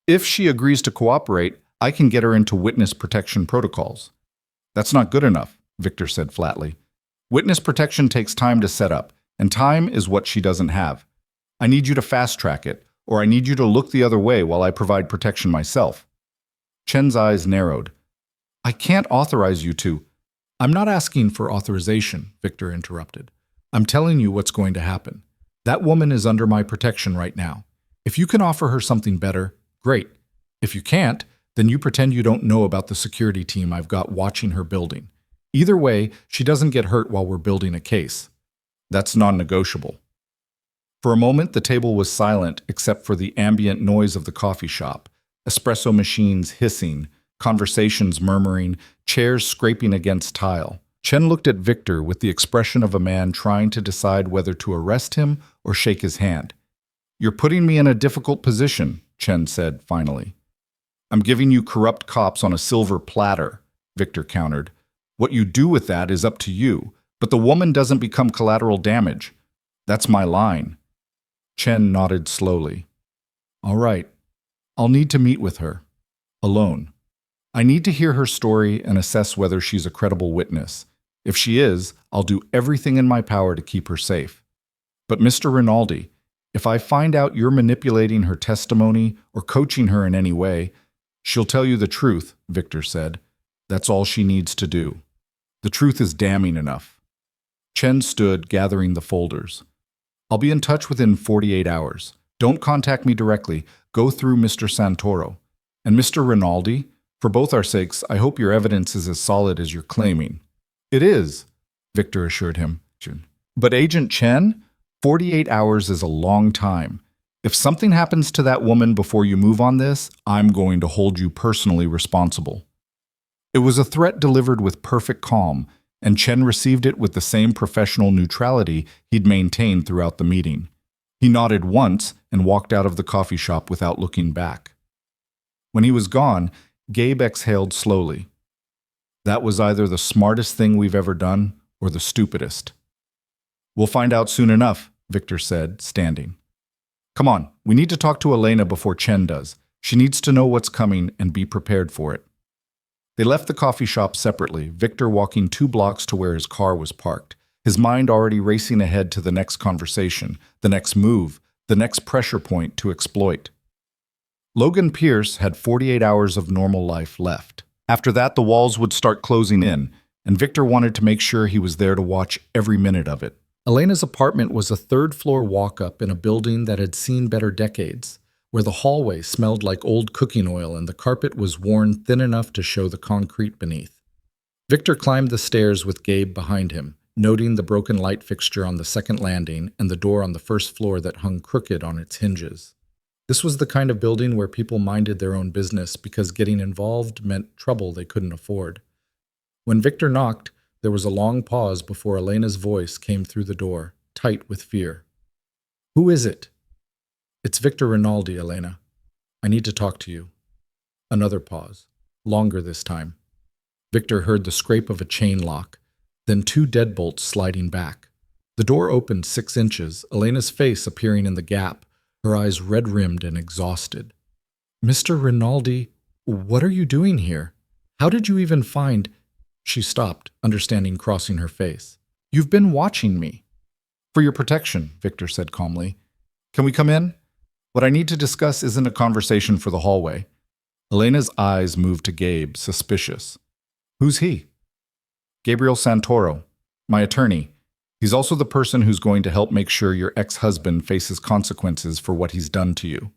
If she agrees to cooperate, I can get her into witness protection protocols. That's not good enough. Victor said flatly. Witness protection takes time to set up, and time is what she doesn't have. I need you to fast-track it, or I need you to look the other way while I provide protection myself. Chen's eyes narrowed. I can't authorize you to. I'm not asking for authorization, Victor interrupted. I'm telling you what's going to happen. That woman is under my protection right now. If you can offer her something better, great. If you can't, then you pretend you don't know about the security team I've got watching her building. Either way, she doesn't get hurt while we're building a case. That's non-negotiable. For a moment, the table was silent except for the ambient noise of the coffee shop, espresso machines hissing, conversations murmuring, chairs scraping against tile. Chen looked at Victor with the expression of a man trying to decide whether to arrest him or shake his hand. You're putting me in a difficult position, Chen said finally. I'm giving you corrupt cops on a silver platter, Victor countered. What you do with that is up to you, but the woman doesn't become collateral damage. That's my line. Chen nodded slowly. All right. I'll need to meet with her. Alone. I need to hear her story and assess whether she's a credible witness. If she is, I'll do everything in my power to keep her safe. But Mr. Rinaldi, if I find out you're manipulating her testimony or coaching her in any way, she'll tell you the truth, Victor said. That's all she needs to do. The truth is damning enough. Chen stood, gathering the folders. I'll be in touch within 48 hours. Don't contact me directly. Go through Mr. Santoro. And Mr. Rinaldi, for both our sakes, I hope your evidence is as solid as you're claiming. It is, Victor assured him. But Agent Chen, 48 hours is a long time. If something happens to that woman before you move on this, I'm going to hold you personally responsible. It was a threat delivered with perfect calm, and Chen received it with the same professional neutrality he'd maintained throughout the meeting. He nodded once and walked out of the coffee shop without looking back. When he was gone, Gabe exhaled slowly. That was either the smartest thing we've ever done or the stupidest. We'll find out soon enough, Victor said, standing. Come on, we need to talk to Elena before Chen does. She needs to know what's coming and be prepared for it. They left the coffee shop separately, Victor walking 2 blocks to where his car was parked, his mind already racing ahead to the next conversation, the next move, the next pressure point to exploit. Logan Pierce had 48 hours of normal life left. After that, the walls would start closing in, and Victor wanted to make sure he was there to watch every minute of it. Elena's apartment was a 3rd-floor walk-up in a building that had seen better decades, where the hallway smelled like old cooking oil and the carpet was worn thin enough to show the concrete beneath. Victor climbed the stairs with Gabe behind him, noting the broken light fixture on the 2nd landing and the door on the 1st floor that hung crooked on its hinges. This was the kind of building where people minded their own business because getting involved meant trouble they couldn't afford. When Victor knocked, there was a long pause before Elena's voice came through the door, tight with fear. Who is it? It's Victor Rinaldi, Elena. I need to talk to you. Another pause, longer this time. Victor heard the scrape of a chain lock, then 2 deadbolts sliding back. The door opened 6 inches, Elena's face appearing in the gap, her eyes red-rimmed and exhausted. Mr. Rinaldi, what are you doing here? How did you even find... She stopped, understanding crossing her face. You've been watching me. For your protection, Victor said calmly. Can we come in? What I need to discuss isn't a conversation for the hallway. Elena's eyes moved to Gabe, suspicious. Who's he? Gabriel Santoro, my attorney. He's also the person who's going to help make sure your ex-husband faces consequences for what he's done to you.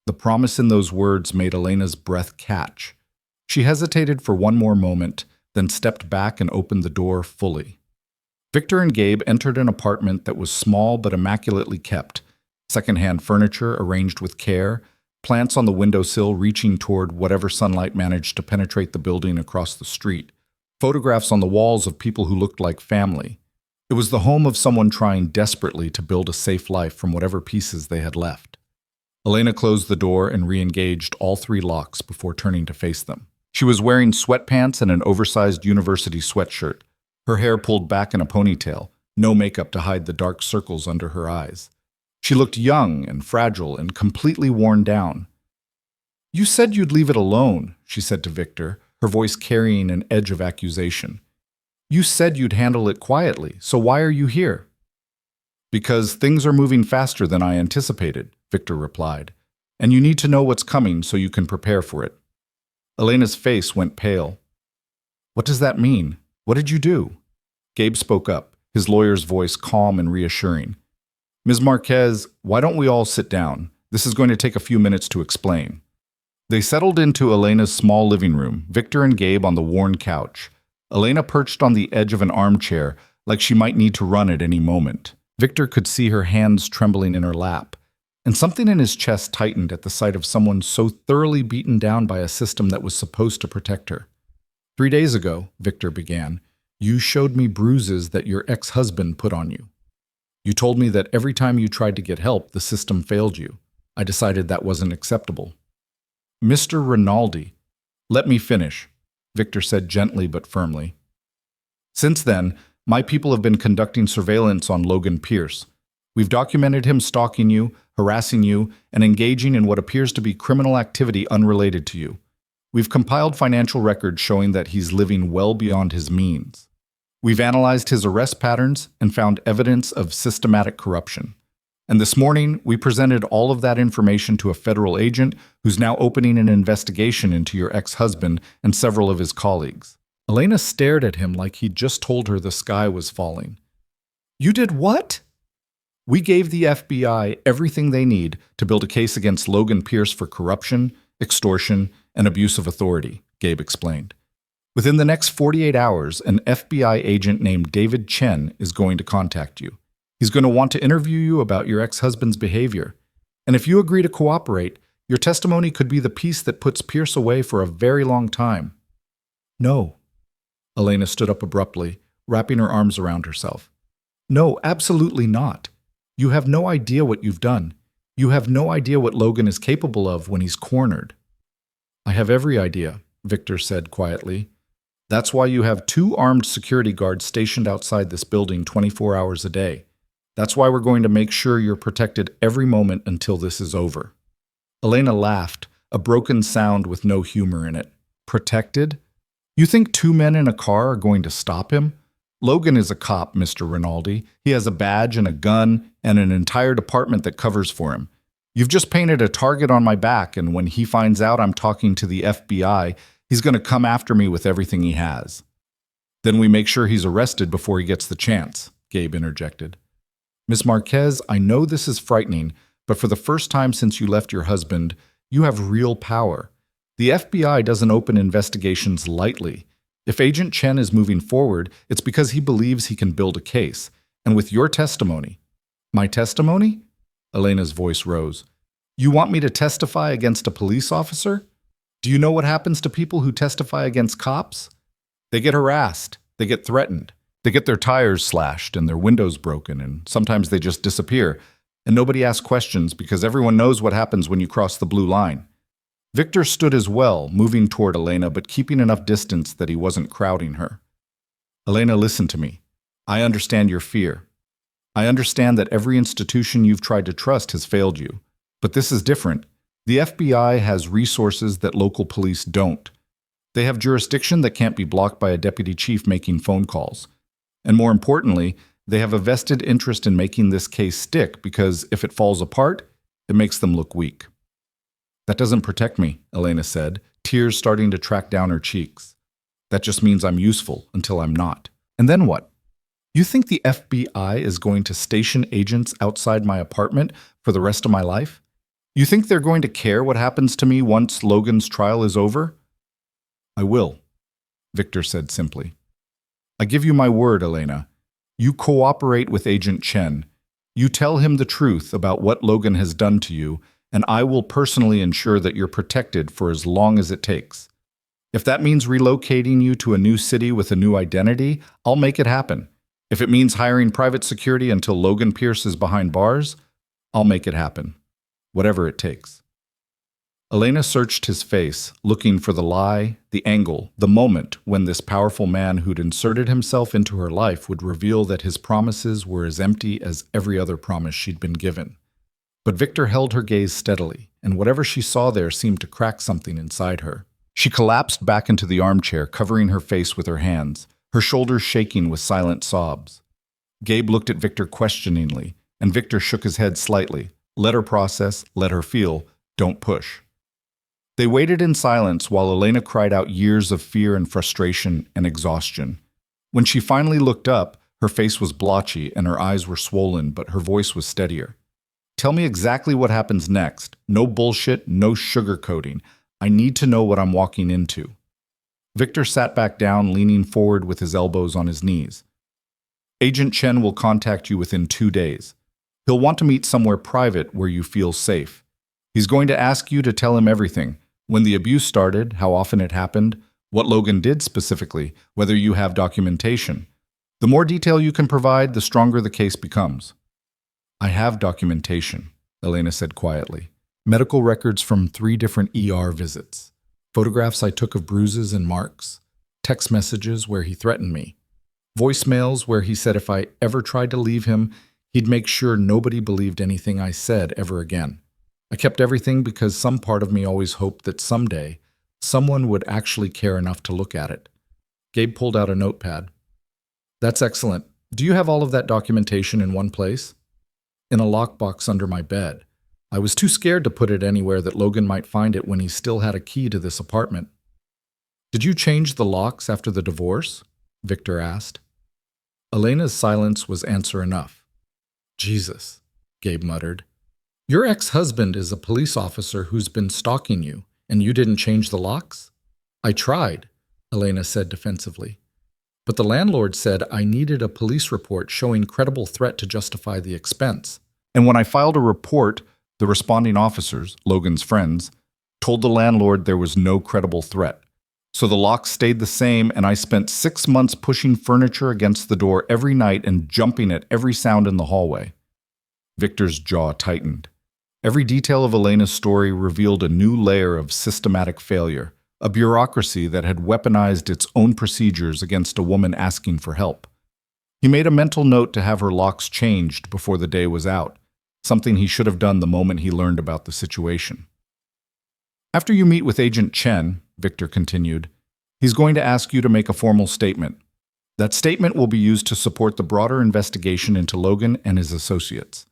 The promise in those words made Elena's breath catch. She hesitated for one more moment, then stepped back and opened the door fully. Victor and Gabe entered an apartment that was small but immaculately kept, secondhand furniture arranged with care, plants on the windowsill reaching toward whatever sunlight managed to penetrate the building across the street, photographs on the walls of people who looked like family. It was the home of someone trying desperately to build a safe life from whatever pieces they had left. Elena closed the door and re-engaged all 3 locks before turning to face them. She was wearing sweatpants and an oversized university sweatshirt, her hair pulled back in a ponytail, no makeup to hide the dark circles under her eyes. She looked young and fragile and completely worn down. You said you'd leave it alone, she said to Victor, her voice carrying an edge of accusation. You said you'd handle it quietly, so why are you here? Because things are moving faster than I anticipated, Victor replied. And you need to know what's coming so you can prepare for it. Elena's face went pale. What does that mean? What did you do? Gabe spoke up, his lawyer's voice calm and reassuring. Ms. Marquez, why don't we all sit down? This is going to take a few minutes to explain. They settled into Elena's small living room, Victor and Gabe on the worn couch. Elena perched on the edge of an armchair, like she might need to run at any moment. Victor could see her hands trembling in her lap, and something in his chest tightened at the sight of someone so thoroughly beaten down by a system that was supposed to protect her. 3 days ago, Victor began, you showed me bruises that your ex-husband put on you. You told me that every time you tried to get help, the system failed you. I decided that wasn't acceptable. Mr. Rinaldi, let me finish, Victor said gently but firmly. Since then, my people have been conducting surveillance on Logan Pierce. We've documented him stalking you, harassing you, and engaging in what appears to be criminal activity unrelated to you. We've compiled financial records showing that he's living well beyond his means. We've analyzed his arrest patterns and found evidence of systematic corruption. And this morning, we presented all of that information to a federal agent who's now opening an investigation into your ex-husband and several of his colleagues. Elena stared at him like he'd just told her the sky was falling. You did what? We gave the FBI everything they need to build a case against Logan Pierce for corruption, extortion, and abuse of authority, Gabe explained. Within the next 48 hours, an FBI agent named David Chen is going to contact you. He's going to want to interview you about your ex-husband's behavior. And if you agree to cooperate, your testimony could be the piece that puts Pierce away for a very long time. No. Elena stood up abruptly, wrapping her arms around herself. No, absolutely not. You have no idea what you've done. You have no idea what Logan is capable of when he's cornered. I have every idea, Victor said quietly. That's why you have 2 armed security guards stationed outside this building 24 hours a day. That's why we're going to make sure you're protected every moment until this is over. Elena laughed, a broken sound with no humor in it. Protected? You think 2 men in a car are going to stop him? Logan is a cop, Mr. Rinaldi. He has a badge and a gun and an entire department that covers for him. You've just painted a target on my back, and when he finds out I'm talking to the FBI, he's going to come after me with everything he has. Then we make sure he's arrested before he gets the chance, Gabe interjected. Ms. Marquez, I know this is frightening, but for the first time since you left your husband, you have real power. The FBI doesn't open investigations lightly. If Agent Chen is moving forward, it's because he believes he can build a case. And with your testimony— My testimony? Elena's voice rose. You want me to testify against a police officer? Do you know what happens to people who testify against cops? They get harassed. They get threatened. They get their tires slashed and their windows broken, and sometimes they just disappear. And nobody asks questions because everyone knows what happens when you cross the blue line. Victor stood as well, moving toward Elena, but keeping enough distance that he wasn't crowding her. Elena, listen to me. I understand your fear. I understand that every institution you've tried to trust has failed you. But this is different. The FBI has resources that local police don't. They have jurisdiction that can't be blocked by a deputy chief making phone calls. And more importantly, they have a vested interest in making this case stick because if it falls apart, it makes them look weak. That doesn't protect me, Elena said, tears starting to track down her cheeks. That just means I'm useful until I'm not. And then what? You think the FBI is going to station agents outside my apartment for the rest of my life? You think they're going to care what happens to me once Logan's trial is over? I will, Victor said simply. I give you my word, Elena. You cooperate with Agent Chen. You tell him the truth about what Logan has done to you, and I will personally ensure that you're protected for as long as it takes. If that means relocating you to a new city with a new identity, I'll make it happen. If it means hiring private security until Logan Pierce is behind bars, I'll make it happen. Whatever it takes. Elena searched his face, looking for the lie, the angle, the moment when this powerful man who'd inserted himself into her life would reveal that his promises were as empty as every other promise she'd been given. But Victor held her gaze steadily, and whatever she saw there seemed to crack something inside her. She collapsed back into the armchair, covering her face with her hands, her shoulders shaking with silent sobs. Gabe looked at Victor questioningly, and Victor shook his head slightly. Let her process, let her feel, don't push. They waited in silence while Elena cried out years of fear and frustration and exhaustion. When she finally looked up, her face was blotchy and her eyes were swollen, but her voice was steadier. Tell me exactly what happens next. No bullshit, no sugarcoating. I need to know what I'm walking into. Victor sat back down, leaning forward with his elbows on his knees. Agent Chen will contact you within 2 days. He'll want to meet somewhere private where you feel safe. He's going to ask you to tell him everything. When the abuse started, how often it happened, what Logan did specifically, whether you have documentation. The more detail you can provide, the stronger the case becomes. I have documentation, Elena said quietly. Medical records from 3 different ER visits. Photographs I took of bruises and marks. Text messages where he threatened me. Voicemails where he said if I ever tried to leave him, he'd make sure nobody believed anything I said ever again. I kept everything because some part of me always hoped that someday someone would actually care enough to look at it. Gabe pulled out a notepad. That's excellent. Do you have all of that documentation in one place? In a lockbox under my bed. I was too scared to put it anywhere that Logan might find it when he still had a key to this apartment. Did you change the locks after the divorce? Victor asked. Elena's silence was answer enough. Jesus, Gabe muttered. Your ex-husband is a police officer who's been stalking you, and you didn't change the locks? I tried, Elena said defensively. But the landlord said I needed a police report showing credible threat to justify the expense. And when I filed a report, the responding officers, Logan's friends, told the landlord there was no credible threat. So the locks stayed the same, and I spent 6 months pushing furniture against the door every night and jumping at every sound in the hallway. Victor's jaw tightened. Every detail of Elena's story revealed a new layer of systematic failure, a bureaucracy that had weaponized its own procedures against a woman asking for help. He made a mental note to have her locks changed before the day was out, something he should have done the moment he learned about the situation. After you meet with Agent Chen, Victor continued, he's going to ask you to make a formal statement. That statement will be used to support the broader investigation into Logan and his associates.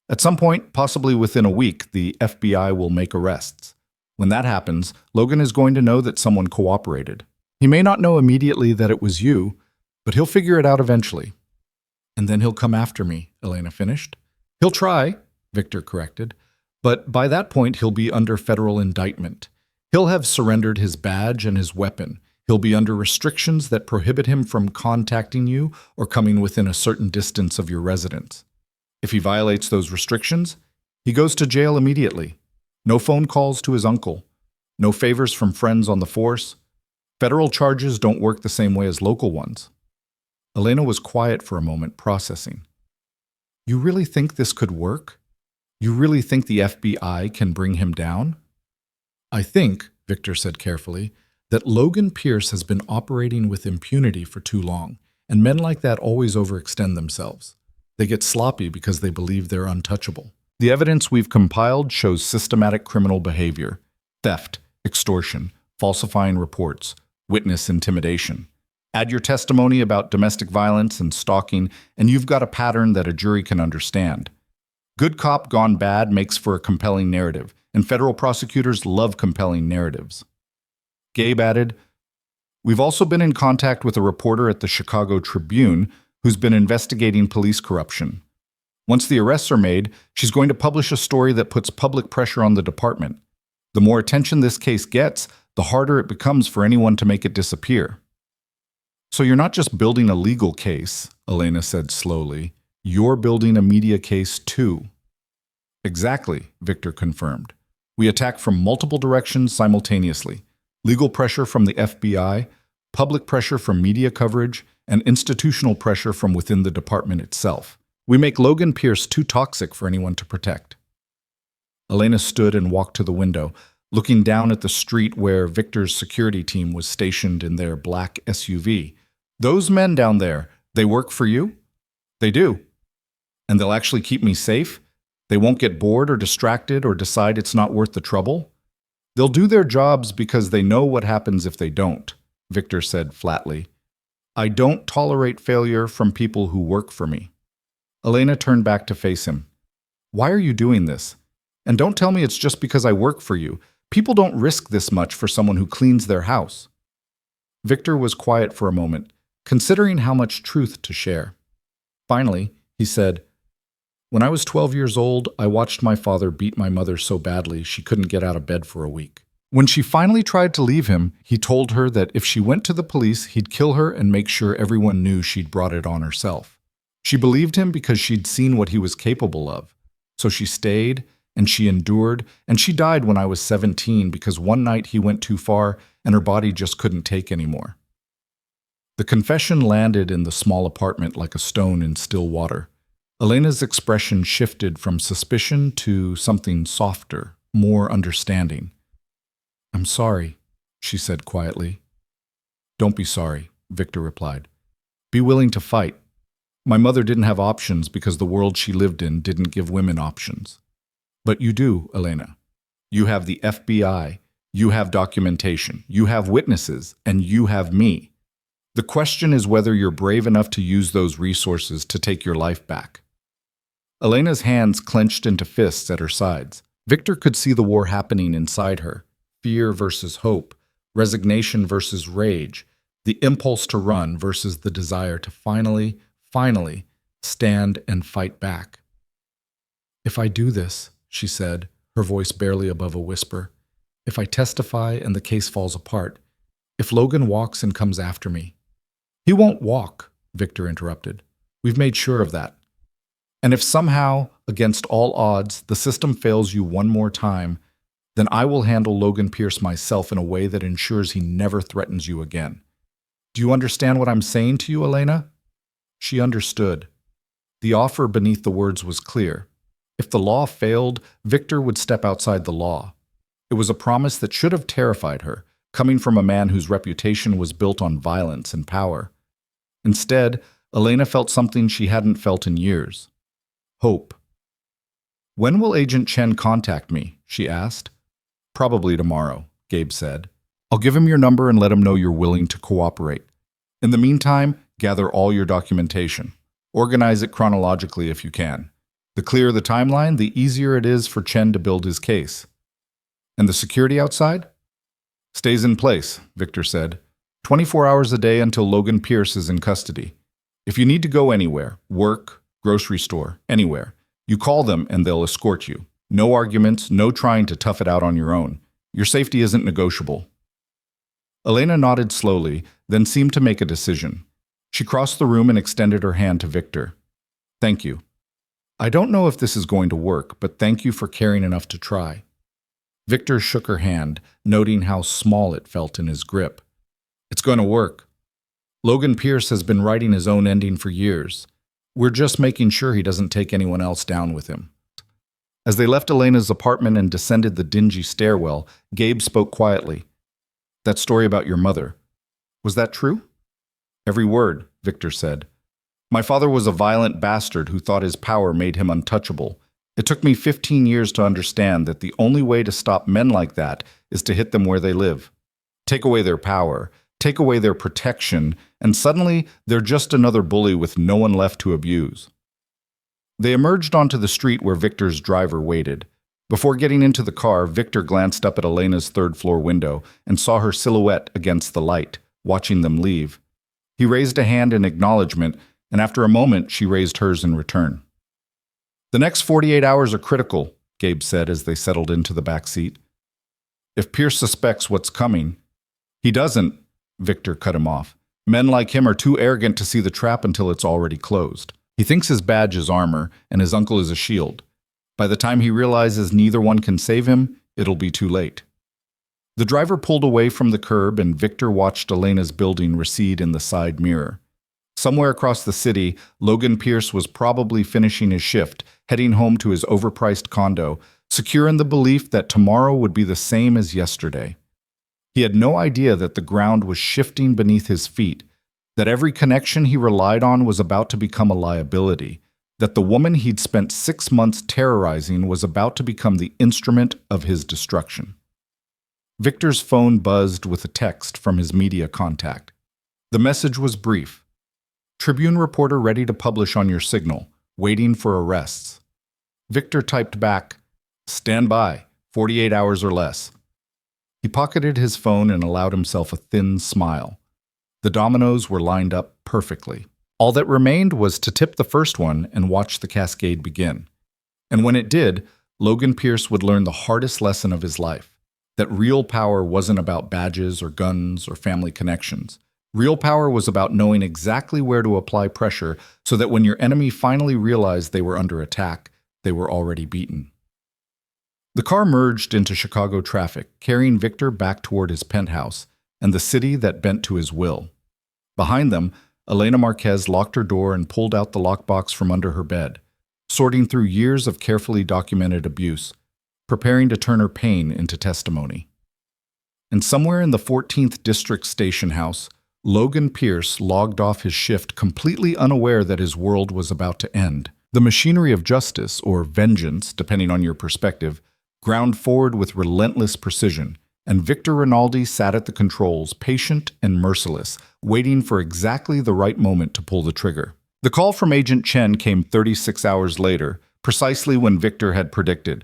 At some point, possibly within a week, the FBI will make arrests. When that happens, Logan is going to know that someone cooperated. He may not know immediately that it was you, but he'll figure it out eventually. And then he'll come after me, Elena finished. He'll try, Victor corrected, but by that point he'll be under federal indictment. He'll have surrendered his badge and his weapon. He'll be under restrictions that prohibit him from contacting you or coming within a certain distance of your residence. If he violates those restrictions, he goes to jail immediately. No phone calls to his uncle. No favors from friends on the force. Federal charges don't work the same way as local ones. Elena was quiet for a moment, processing. You really think this could work? You really think the FBI can bring him down? I think, Victor said carefully, that Logan Pierce has been operating with impunity for too long, and men like that always overextend themselves. They get sloppy because they believe they're untouchable. The evidence we've compiled shows systematic criminal behavior, theft, extortion, falsifying reports, witness intimidation. Add your testimony about domestic violence and stalking, and you've got a pattern that a jury can understand. Good cop gone bad makes for a compelling narrative, and federal prosecutors love compelling narratives. Gabe added, we've also been in contact with a reporter at the Chicago Tribune who's been investigating police corruption. Once the arrests are made, she's going to publish a story that puts public pressure on the department. The more attention this case gets, the harder it becomes for anyone to make it disappear. So you're not just building a legal case, Elena said slowly. You're building a media case too. Exactly, Victor confirmed. We attack from multiple directions simultaneously. Legal pressure from the FBI, public pressure from media coverage, and institutional pressure from within the department itself. We make Logan Pierce too toxic for anyone to protect. Elena stood and walked to the window, looking down at the street where Victor's security team was stationed in their black SUV. Those men down there, they work for you? They do. And they'll actually keep me safe? They won't get bored or distracted or decide it's not worth the trouble? They'll do their jobs because they know what happens if they don't, Victor said flatly. I don't tolerate failure from people who work for me. Elena turned back to face him. Why are you doing this? And don't tell me it's just because I work for you. People don't risk this much for someone who cleans their house. Victor was quiet for a moment, considering how much truth to share. Finally, he said, When I was 12 years old, I watched my father beat my mother so badly she couldn't get out of bed for a week. When she finally tried to leave him, he told her that if she went to the police, he'd kill her and make sure everyone knew she'd brought it on herself. She believed him because she'd seen what he was capable of. So she stayed, and she endured, and she died when I was 17 because one night he went too far and her body just couldn't take anymore. The confession landed in the small apartment like a stone in still water. Elena's expression shifted from suspicion to something softer, more understanding. I'm sorry, she said quietly. Don't be sorry, Victor replied. Be willing to fight. My mother didn't have options because the world she lived in didn't give women options. But you do, Elena. You have the FBI, you have documentation, you have witnesses, and you have me. The question is whether you're brave enough to use those resources to take your life back. Elena's hands clenched into fists at her sides. Victor could see the war happening inside her. Fear versus hope, resignation versus rage, the impulse to run versus the desire to finally stand and fight back. If I do this, she said, her voice barely above a whisper, if I testify and the case falls apart, if Logan walks and comes after me. He won't walk, Victor interrupted. We've made sure of that. And if somehow, against all odds, the system fails you one more time, then I will handle Logan Pierce myself in a way that ensures he never threatens you again. Do you understand what I'm saying to you, Elena? She understood. The offer beneath the words was clear. If the law failed, Victor would step outside the law. It was a promise that should have terrified her, coming from a man whose reputation was built on violence and power. Instead, Elena felt something she hadn't felt in years. Hope. When will Agent Chen contact me? She asked. Probably tomorrow, Gabe said. I'll give him your number and let him know you're willing to cooperate. In the meantime, gather all your documentation. Organize it chronologically if you can. The clearer the timeline, the easier it is for Chen to build his case. And the security outside? Stays in place, Victor said. 24 hours a day until Logan Pierce is in custody. If you need to go anywhere, work, grocery store, anywhere, you call them and they'll escort you. No arguments, no trying to tough it out on your own. Your safety isn't negotiable. Elena nodded slowly, then seemed to make a decision. She crossed the room and extended her hand to Victor. Thank you. I don't know if this is going to work, but thank you for caring enough to try. Victor shook her hand, noting how small it felt in his grip. It's going to work. Logan Pierce has been writing his own ending for years. We're just making sure he doesn't take anyone else down with him. As they left Elena's apartment and descended the dingy stairwell, Gabe spoke quietly. That story about your mother, was that true? Every word, Victor said. My father was a violent bastard who thought his power made him untouchable. It took me 15 years to understand that the only way to stop men like that is to hit them where they live. Take away their power, take away their protection, and suddenly they're just another bully with no one left to abuse. They emerged onto the street where Victor's driver waited. Before getting into the car, Victor glanced up at Elena's third-floor window and saw her silhouette against the light, watching them leave. He raised a hand in acknowledgement, and after a moment, she raised hers in return. The next 48 hours are critical, Gabe said as they settled into the back seat. If Pierce suspects what's coming, he doesn't, Victor cut him off. Men like him are too arrogant to see the trap until it's already closed. He thinks his badge is armor, and his uncle is a shield. By the time he realizes neither one can save him, it'll be too late. The driver pulled away from the curb, and Victor watched Elena's building recede in the side mirror. Somewhere across the city, Logan Pierce was probably finishing his shift, heading home to his overpriced condo, secure in the belief that tomorrow would be the same as yesterday. He had no idea that the ground was shifting beneath his feet, that every connection he relied on was about to become a liability, that the woman he'd spent 6 months terrorizing was about to become the instrument of his destruction. Victor's phone buzzed with a text from his media contact. The message was brief. Tribune reporter ready to publish on your signal, waiting for arrests. Victor typed back, stand by, 48 hours or less. He pocketed his phone and allowed himself a thin smile. The dominoes were lined up perfectly. All that remained was to tip the first one and watch the cascade begin. And when it did, Logan Pierce would learn the hardest lesson of his life, that real power wasn't about badges or guns or family connections. Real power was about knowing exactly where to apply pressure so that when your enemy finally realized they were under attack, they were already beaten. The car merged into Chicago traffic, carrying Victor back toward his penthouse and the city that bent to his will. Behind them, Elena Marquez locked her door and pulled out the lockbox from under her bed, sorting through years of carefully documented abuse, preparing to turn her pain into testimony. And somewhere in the 14th District station house, Logan Pierce logged off his shift completely unaware that his world was about to end. The machinery of justice, or vengeance, depending on your perspective, ground forward with relentless precision, and Victor Rinaldi sat at the controls, patient and merciless, waiting for exactly the right moment to pull the trigger. The call from Agent Chen came 36 hours later, precisely when Victor had predicted.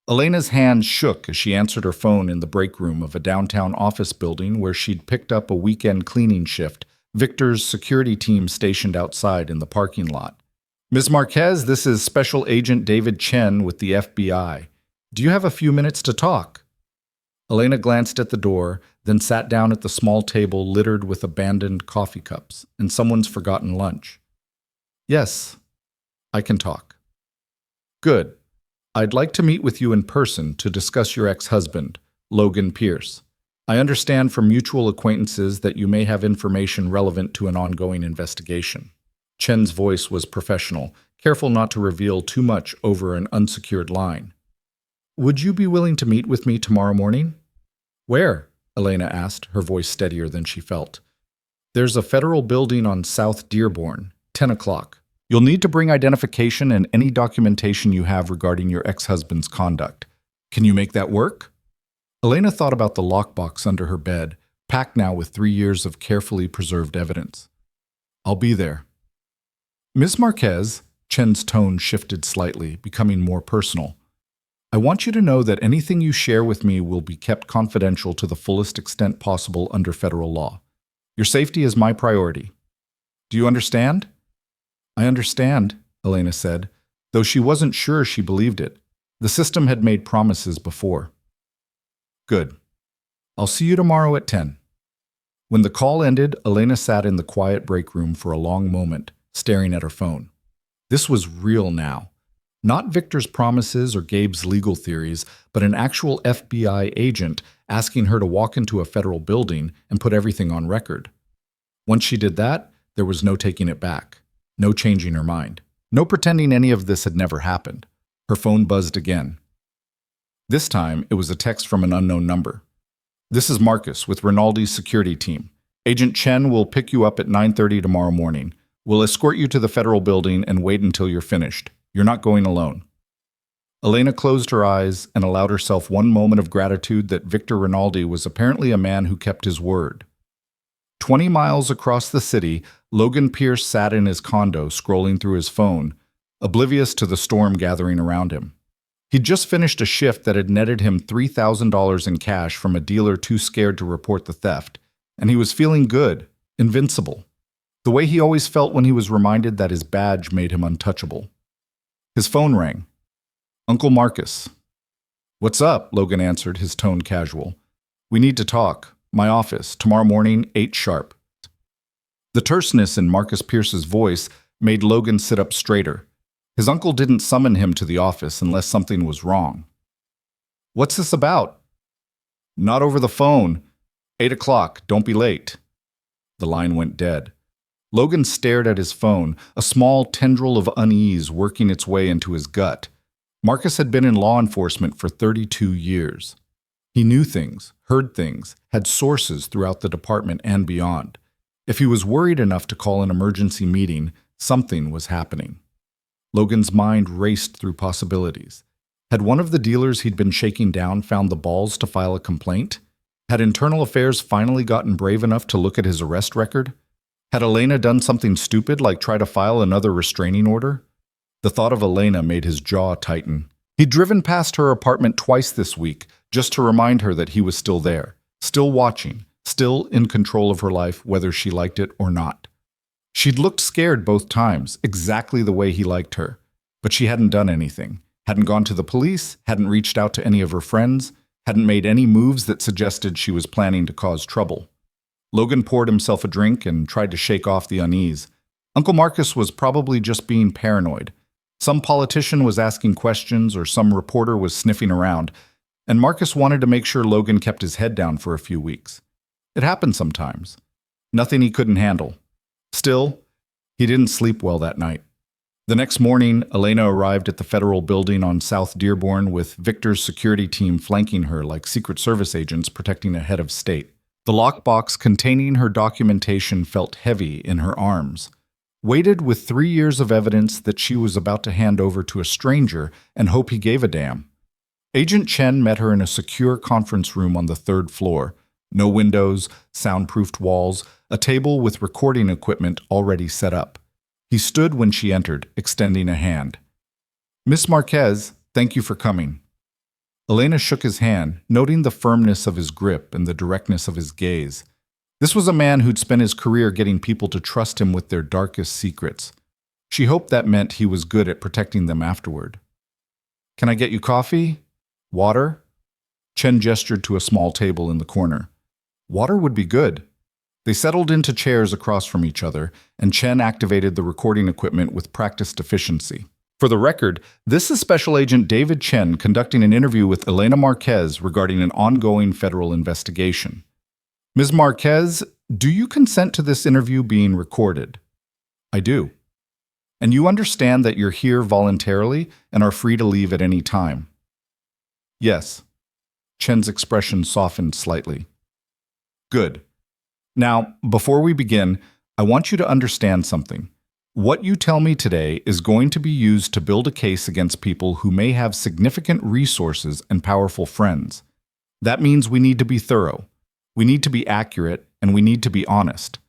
Elena's hands shook as she answered her phone in the break room of a downtown office building where she'd picked up a weekend cleaning shift, Victor's security team stationed outside in the parking lot. Ms. Marquez, this is Special Agent David Chen with the FBI. Do you have a few minutes to talk? Elena glanced at the door, then sat down at the small table littered with abandoned coffee cups and someone's forgotten lunch. Yes, I can talk. Good. I'd like to meet with you in person to discuss your ex-husband, Logan Pierce. I understand from mutual acquaintances that you may have information relevant to an ongoing investigation. Chen's voice was professional, careful not to reveal too much over an unsecured line. Would you be willing to meet with me tomorrow morning? Where? Elena asked, her voice steadier than she felt. There's a federal building on South Dearborn, 10 o'clock. You'll need to bring identification and any documentation you have regarding your ex-husband's conduct. Can you make that work? Elena thought about the lockbox under her bed, packed now with 3 years of carefully preserved evidence. I'll be there. Ms. Marquez, Chen's tone shifted slightly, becoming more personal. I want you to know that anything you share with me will be kept confidential to the fullest extent possible under federal law. Your safety is my priority. Do you understand? I understand, Elena said, though she wasn't sure she believed it. The system had made promises before. Good. I'll see you tomorrow at 10. When the call ended, Elena sat in the quiet break room for a long moment, staring at her phone. This was real now. Not Victor's promises or Gabe's legal theories, but an actual FBI agent asking her to walk into a federal building and put everything on record. Once she did that, there was no taking it back. No changing her mind. No pretending any of this had never happened. Her phone buzzed again. This time, it was a text from an unknown number. This is Marcus with Rinaldi's security team. Agent Chen will pick you up at 9:30 tomorrow morning. We'll escort you to the federal building and wait until you're finished. You're not going alone. Elena closed her eyes and allowed herself one moment of gratitude that Victor Rinaldi was apparently a man who kept his word. 20 miles across the city, Logan Pierce sat in his condo scrolling through his phone, oblivious to the storm gathering around him. He'd just finished a shift that had netted him $3,000 in cash from a dealer too scared to report the theft, and he was feeling good, invincible, the way he always felt when he was reminded that his badge made him untouchable. His phone rang. Uncle Marcus. What's up? Logan answered, his tone casual. We need to talk. My office, tomorrow morning, 8 sharp. The terseness in Marcus Pierce's voice made Logan sit up straighter. His uncle didn't summon him to the office unless something was wrong. What's this about? Not over the phone. 8 o'clock, don't be late. The line went dead. Logan stared at his phone, a small tendril of unease working its way into his gut. Marcus had been in law enforcement for 32 years. He knew things, heard things, had sources throughout the department and beyond. If he was worried enough to call an emergency meeting, something was happening. Logan's mind raced through possibilities. Had one of the dealers he'd been shaking down found the balls to file a complaint? Had Internal Affairs finally gotten brave enough to look at his arrest record? Had Elena done something stupid like try to file another restraining order? The thought of Elena made his jaw tighten. He'd driven past her apartment twice this week just to remind her that he was still there, still watching, still in control of her life whether she liked it or not. She'd looked scared both times, exactly the way he liked her. But she hadn't done anything, hadn't gone to the police, hadn't reached out to any of her friends, hadn't made any moves that suggested she was planning to cause trouble. Logan poured himself a drink and tried to shake off the unease. Uncle Marcus was probably just being paranoid. Some politician was asking questions or some reporter was sniffing around, and Marcus wanted to make sure Logan kept his head down for a few weeks. It happened sometimes. Nothing he couldn't handle. Still, he didn't sleep well that night. The next morning, Elena arrived at the federal building on South Dearborn with Victor's security team flanking her like Secret Service agents protecting a head of state. The lockbox containing her documentation felt heavy in her arms, weighted with 3 years of evidence that she was about to hand over to a stranger and hope he gave a damn. Agent Chen met her in a secure conference room on the 3rd floor. No windows, soundproofed walls, a table with recording equipment already set up. He stood when she entered, extending a hand. "Miss Marquez, thank you for coming." Elena shook his hand, noting the firmness of his grip and the directness of his gaze. This was a man who'd spent his career getting people to trust him with their darkest secrets. She hoped that meant he was good at protecting them afterward. "Can I get you coffee? Water?" Chen gestured to a small table in the corner. "Water would be good." They settled into chairs across from each other, and Chen activated the recording equipment with practiced efficiency. For the record, this is Special Agent David Chen conducting an interview with Elena Marquez regarding an ongoing federal investigation. "Ms. Marquez, do you consent to this interview being recorded?" "I do." "And you understand that you're here voluntarily and are free to leave at any time?" "Yes." Chen's expression softened slightly. "Good. Now, before we begin, I want you to understand something. What you tell me today is going to be used to build a case against people who may have significant resources and powerful friends. That means we need to be thorough. We need to be accurate, and we need to be honest.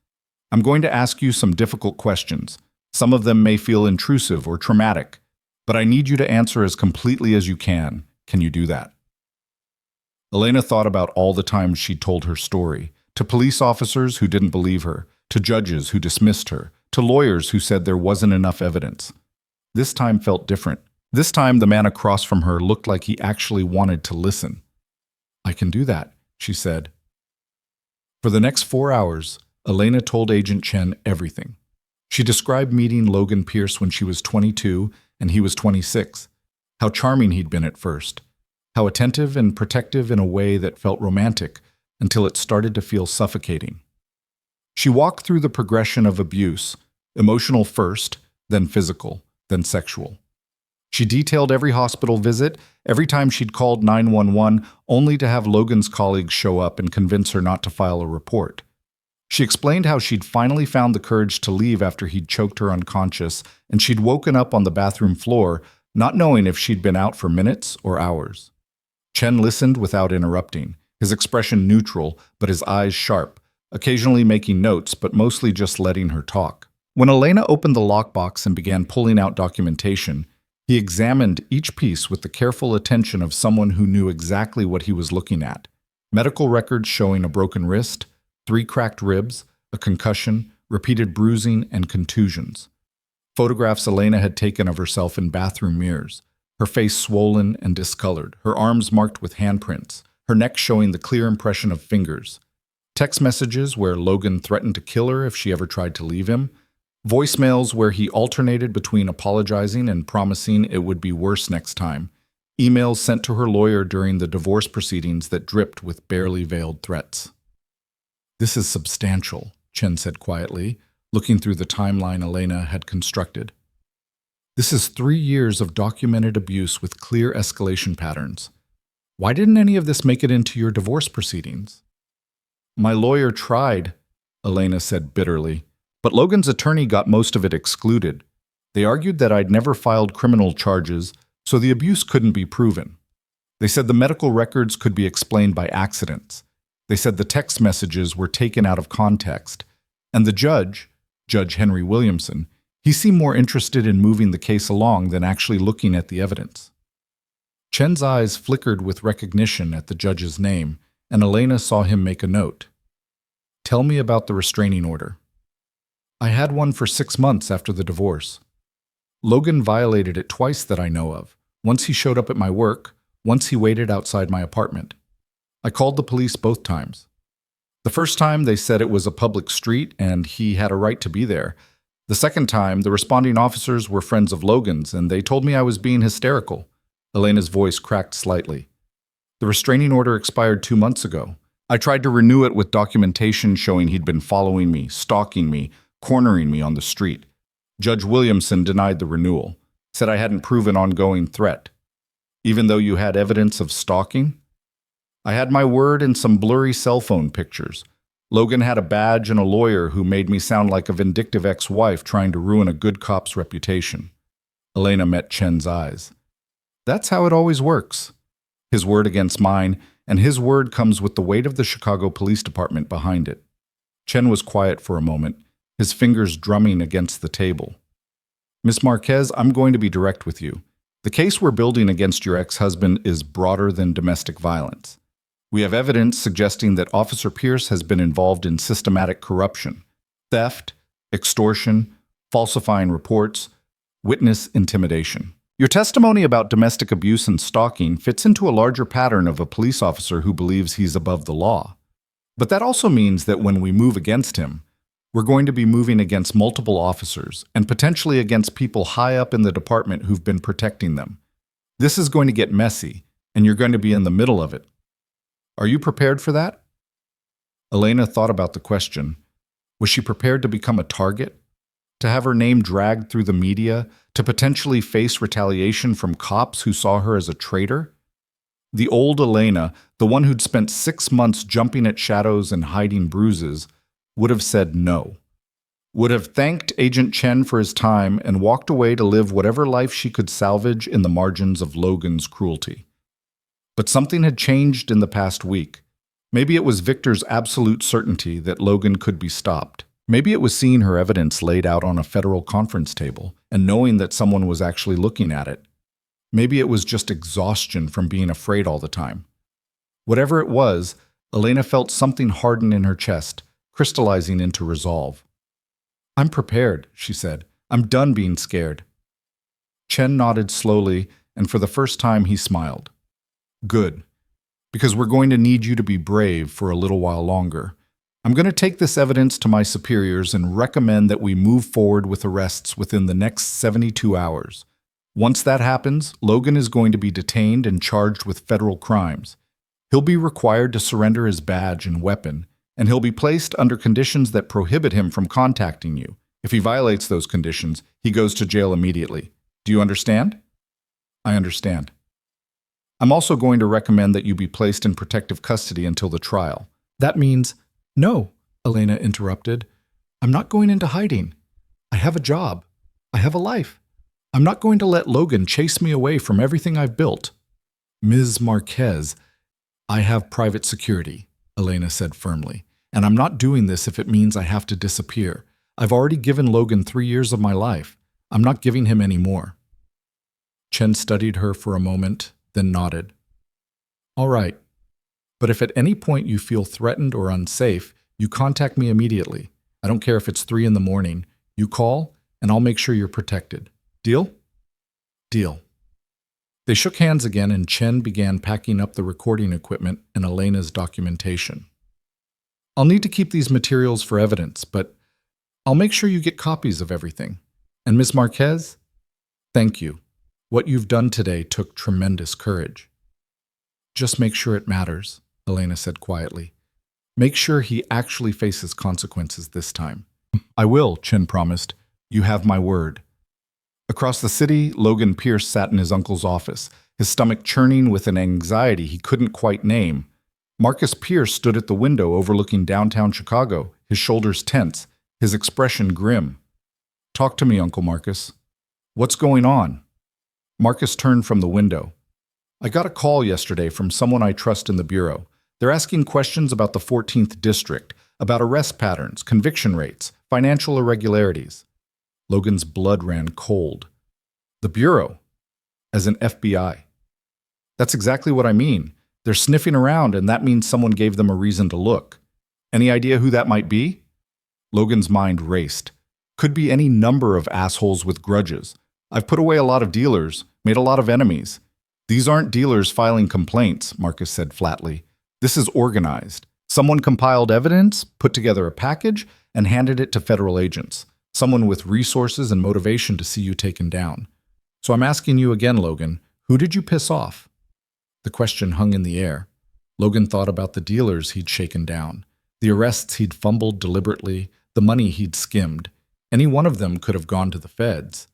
I'm going to ask you some difficult questions. Some of them may feel intrusive or traumatic, but I need you to answer as completely as you can. Can you do that?" Elena thought about all the times she'd told her story, to police officers who didn't believe her, to judges who dismissed her, to lawyers who said there wasn't enough evidence. This time felt different. This time the man across from her looked like he actually wanted to listen. "I can do that," she said. For the next 4 hours, Elena told Agent Chen everything. She described meeting Logan Pierce when she was 22 and he was 26, how charming he'd been at first, how attentive and protective in a way that felt romantic until it started to feel suffocating. She walked through the progression of abuse, emotional first, then physical, then sexual. She detailed every hospital visit, every time she'd called 911, only to have Logan's colleagues show up and convince her not to file a report. She explained how she'd finally found the courage to leave after he'd choked her unconscious, and she'd woken up on the bathroom floor, not knowing if she'd been out for minutes or hours. Chen listened without interrupting, his expression neutral, but his eyes sharp, occasionally making notes, but mostly just letting her talk. When Elena opened the lockbox and began pulling out documentation, he examined each piece with the careful attention of someone who knew exactly what he was looking at. Medical records showing a broken wrist, 3 cracked ribs, a concussion, repeated bruising, and contusions. Photographs Elena had taken of herself in bathroom mirrors, her face swollen and discolored, her arms marked with handprints, her neck showing the clear impression of fingers. Text messages where Logan threatened to kill her if she ever tried to leave him. Voicemails where he alternated between apologizing and promising it would be worse next time. Emails sent to her lawyer during the divorce proceedings that dripped with barely veiled threats. "This is substantial," Chen said quietly, looking through the timeline Elena had constructed. "This is 3 years of documented abuse with clear escalation patterns. Why didn't any of this make it into your divorce proceedings?" "My lawyer tried," Elena said bitterly, "but Logan's attorney got most of it excluded. They argued that I'd never filed criminal charges, so the abuse couldn't be proven. They said the medical records could be explained by accidents. They said the text messages were taken out of context. And the judge, Judge Henry Williamson. He seemed more interested in moving the case along than actually looking at the evidence. Chen's eyes flickered with recognition at the judge's name, and Elena saw him make a note. Tell me about the restraining order. I had one for 6 months after the divorce. Logan violated it twice that I know of. Once he showed up at my work, once he waited outside my apartment. I called the police both times. The first time they said it was a public street and he had a right to be there. The second time, the responding officers were friends of Logan's and they told me I was being hysterical. Elena's voice cracked slightly. The restraining order expired 2 months ago. I tried to renew it with documentation showing he'd been following me, stalking me, cornering me on the street. Judge Williamson denied the renewal, said I hadn't proven ongoing threat. Even though you had evidence of stalking? I had my word and some blurry cell phone pictures. Logan had a badge and a lawyer who made me sound like a vindictive ex-wife trying to ruin a good cop's reputation. Elena met Chen's eyes. That's how it always works. His word against mine, and his word comes with the weight of the Chicago Police Department behind it. Chen was quiet for a moment, his fingers drumming against the table. Miss Marquez, I'm going to be direct with you. The case we're building against your ex-husband is broader than domestic violence. We have evidence suggesting that Officer Pierce has been involved in systematic corruption, theft, extortion, falsifying reports, witness intimidation. Your testimony about domestic abuse and stalking fits into a larger pattern of a police officer who believes he's above the law. But that also means that when we move against him, we're going to be moving against multiple officers and potentially against people high up in the department who've been protecting them. This is going to get messy, and you're going to be in the middle of it. Are you prepared for that? Elena thought about the question. Was she prepared to become a target? To have her name dragged through the media? To potentially face retaliation from cops who saw her as a traitor? The old Elena, the one who'd spent 6 months jumping at shadows and hiding bruises, would have said no. Would have thanked Agent Chen for his time and walked away to live whatever life she could salvage in the margins of Logan's cruelty. But something had changed in the past week. Maybe it was Victor's absolute certainty that Logan could be stopped. Maybe it was seeing her evidence laid out on a federal conference table and knowing that someone was actually looking at it. Maybe it was just exhaustion from being afraid all the time. Whatever it was, Elena felt something harden in her chest, crystallizing into resolve. I'm prepared, she said. I'm done being scared. Chen nodded slowly, and for the first time he smiled. Good, because we're going to need you to be brave for a little while longer. I'm going to take this evidence to my superiors and recommend that we move forward with arrests within the next 72 hours. Once that happens, Logan is going to be detained and charged with federal crimes. He'll be required to surrender his badge and weapon, and he'll be placed under conditions that prohibit him from contacting you. If he violates those conditions, he goes to jail immediately. Do you understand? I understand. I'm also going to recommend that you be placed in protective custody until the trial. That means, no, Elena interrupted. I'm not going into hiding. I have a job. I have a life. I'm not going to let Logan chase me away from everything I've built. Ms. Marquez, I have private security, Elena said firmly, and I'm not doing this if it means I have to disappear. I've already given Logan 3 years of my life. I'm not giving him any more. Chen studied her for a moment, then nodded. All right, but if at any point you feel threatened or unsafe, you contact me immediately. I don't care if it's 3 a.m. You call, and I'll make sure you're protected. Deal? Deal. They shook hands again, and Chen began packing up the recording equipment and Elena's documentation. I'll need to keep these materials for evidence, but I'll make sure you get copies of everything. And Ms. Marquez, thank you. What you've done today took tremendous courage. Just make sure it matters, Elena said quietly. Make sure he actually faces consequences this time. I will, Chen promised. You have my word. Across the city, Logan Pierce sat in his uncle's office, his stomach churning with an anxiety he couldn't quite name. Marcus Pierce stood at the window overlooking downtown Chicago, his shoulders tense, his expression grim. Talk to me, Uncle Marcus. What's going on? Marcus turned from the window. I got a call yesterday from someone I trust in the Bureau. They're asking questions about the 14th District, about arrest patterns, conviction rates, financial irregularities. Logan's blood ran cold. The Bureau, as in FBI. That's exactly what I mean. They're sniffing around, and that means someone gave them a reason to look. Any idea who that might be? Logan's mind raced. Could be any number of assholes with grudges. I've put away a lot of dealers, made a lot of enemies. These aren't dealers filing complaints, Marcus said flatly. This is organized. Someone compiled evidence, put together a package, and handed it to federal agents. Someone with resources and motivation to see you taken down. So I'm asking you again, Logan, who did you piss off? The question hung in the air. Logan thought about the dealers he'd shaken down, the arrests he'd fumbled deliberately, the money he'd skimmed. Any one of them could have gone to the feds.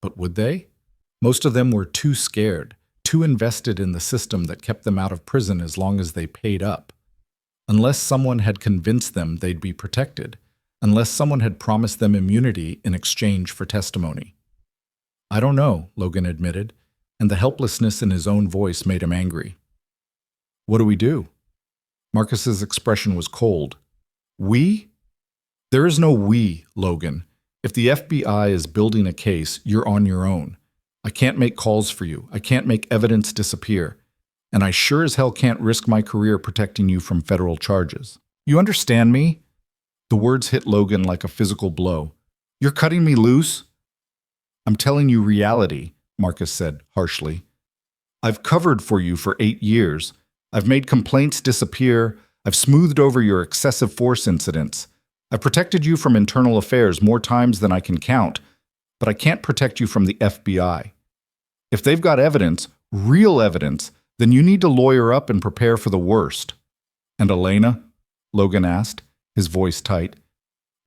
But would they? Most of them were too scared, too invested in the system that kept them out of prison as long as they paid up. Unless someone had convinced them they'd be protected, unless someone had promised them immunity in exchange for testimony. I don't know, Logan admitted, and the helplessness in his own voice made him angry. What do we do? Marcus's expression was cold. We? There is no we, Logan. If the FBI is building a case, you're on your own. I can't make calls for you. I can't make evidence disappear. And I sure as hell can't risk my career protecting you from federal charges. You understand me? The words hit Logan like a physical blow. You're cutting me loose? I'm telling you reality, Marcus said harshly. I've covered for you for 8 years. I've made complaints disappear. I've smoothed over your excessive force incidents. I've protected you from internal affairs more times than I can count, but I can't protect you from the FBI. If they've got evidence, real evidence, then you need to lawyer up and prepare for the worst. And Elena? Logan asked, his voice tight.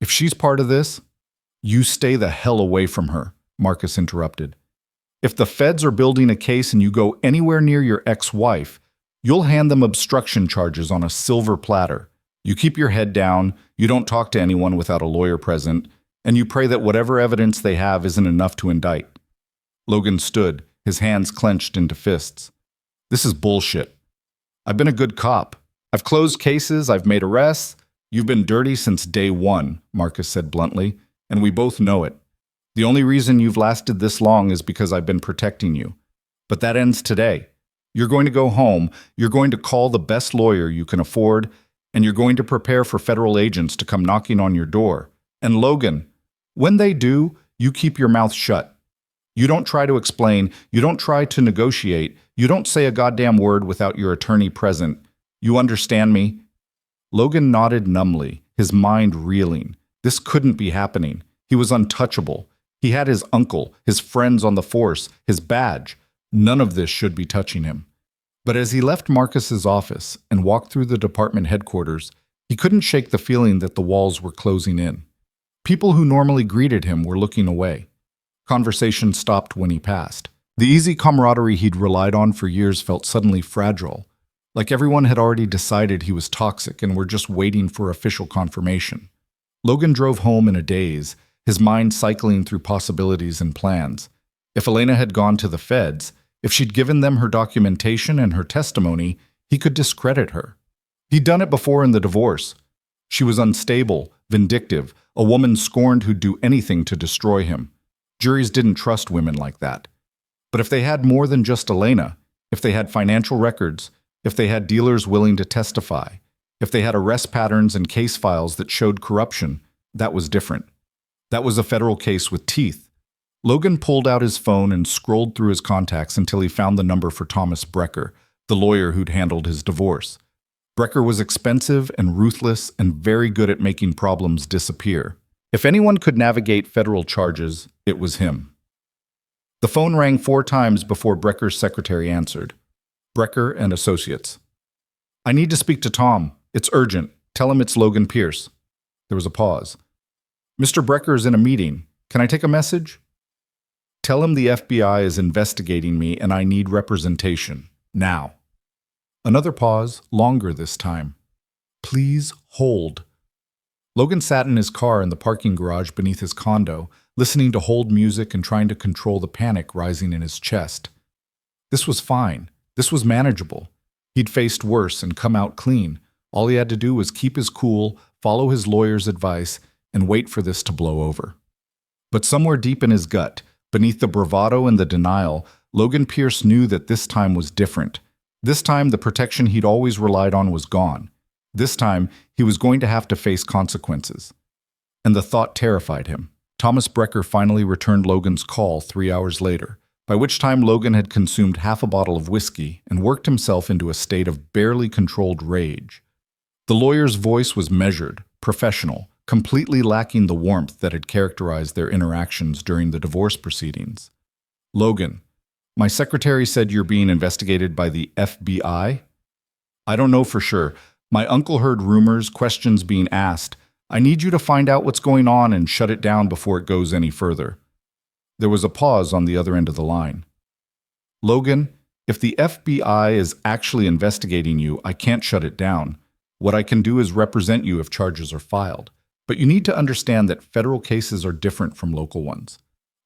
If she's part of this, you stay the hell away from her, Marcus interrupted. If the feds are building a case and you go anywhere near your ex-wife, you'll hand them obstruction charges on a silver platter. You keep your head down, you don't talk to anyone without a lawyer present, and you pray that whatever evidence they have isn't enough to indict. Logan stood, his hands clenched into fists. This is bullshit. I've been a good cop. I've closed cases, I've made arrests. You've been dirty since day one, Marcus said bluntly, and we both know it. The only reason you've lasted this long is because I've been protecting you. But that ends today. You're going to go home, you're going to call the best lawyer you can afford, and you're going to prepare for federal agents to come knocking on your door. And Logan, when they do, you keep your mouth shut. You don't try to explain, you don't try to negotiate, you don't say a goddamn word without your attorney present. You understand me? Logan nodded numbly, his mind reeling. This couldn't be happening. He was untouchable. He had his uncle, his friends on the force, his badge. None of this should be touching him. But as he left Marcus's office and walked through the department headquarters, he couldn't shake the feeling that the walls were closing in. People who normally greeted him were looking away. Conversation stopped when he passed. The easy camaraderie he'd relied on for years felt suddenly fragile, like everyone had already decided he was toxic and were just waiting for official confirmation. Logan drove home in a daze, his mind cycling through possibilities and plans. If Elena had gone to the feds, if she'd given them her documentation and her testimony, he could discredit her. He'd done it before in the divorce. She was unstable, vindictive, a woman scorned who'd do anything to destroy him. Juries didn't trust women like that. But if they had more than just Elena, if they had financial records, if they had dealers willing to testify, if they had arrest patterns and case files that showed corruption, that was different. That was a federal case with teeth. Logan pulled out his phone and scrolled through his contacts until he found the number for Thomas Brecker, the lawyer who'd handled his divorce. Brecker was expensive and ruthless and very good at making problems disappear. If anyone could navigate federal charges, it was him. The phone rang 4 times before Brecker's secretary answered. Brecker and Associates. I need to speak to Tom. It's urgent. Tell him it's Logan Pierce. There was a pause. Mr. Brecker is in a meeting. Can I take a message? Tell him the FBI is investigating me and I need representation. Now. Another pause, longer this time. Please hold. Logan sat in his car in the parking garage beneath his condo, listening to hold music and trying to control the panic rising in his chest. This was fine. This was manageable. He'd faced worse and come out clean. All he had to do was keep his cool, follow his lawyer's advice, and wait for this to blow over. But somewhere deep in his gut, beneath the bravado and the denial, Logan Pierce knew that this time was different. This time, the protection he'd always relied on was gone. This time, he was going to have to face consequences. And the thought terrified him. Thomas Brecker finally returned Logan's call 3 hours later, by which time Logan had consumed half a bottle of whiskey and worked himself into a state of barely controlled rage. The lawyer's voice was measured, professional, completely lacking the warmth that had characterized their interactions during the divorce proceedings. "Logan, my secretary said you're being investigated by the FBI? I don't know for sure. My uncle heard rumors, questions being asked. I need you to find out what's going on and shut it down before it goes any further." There was a pause on the other end of the line. "Logan, if the FBI is actually investigating you, I can't shut it down. What I can do is represent you if charges are filed. But you need to understand that federal cases are different from local ones.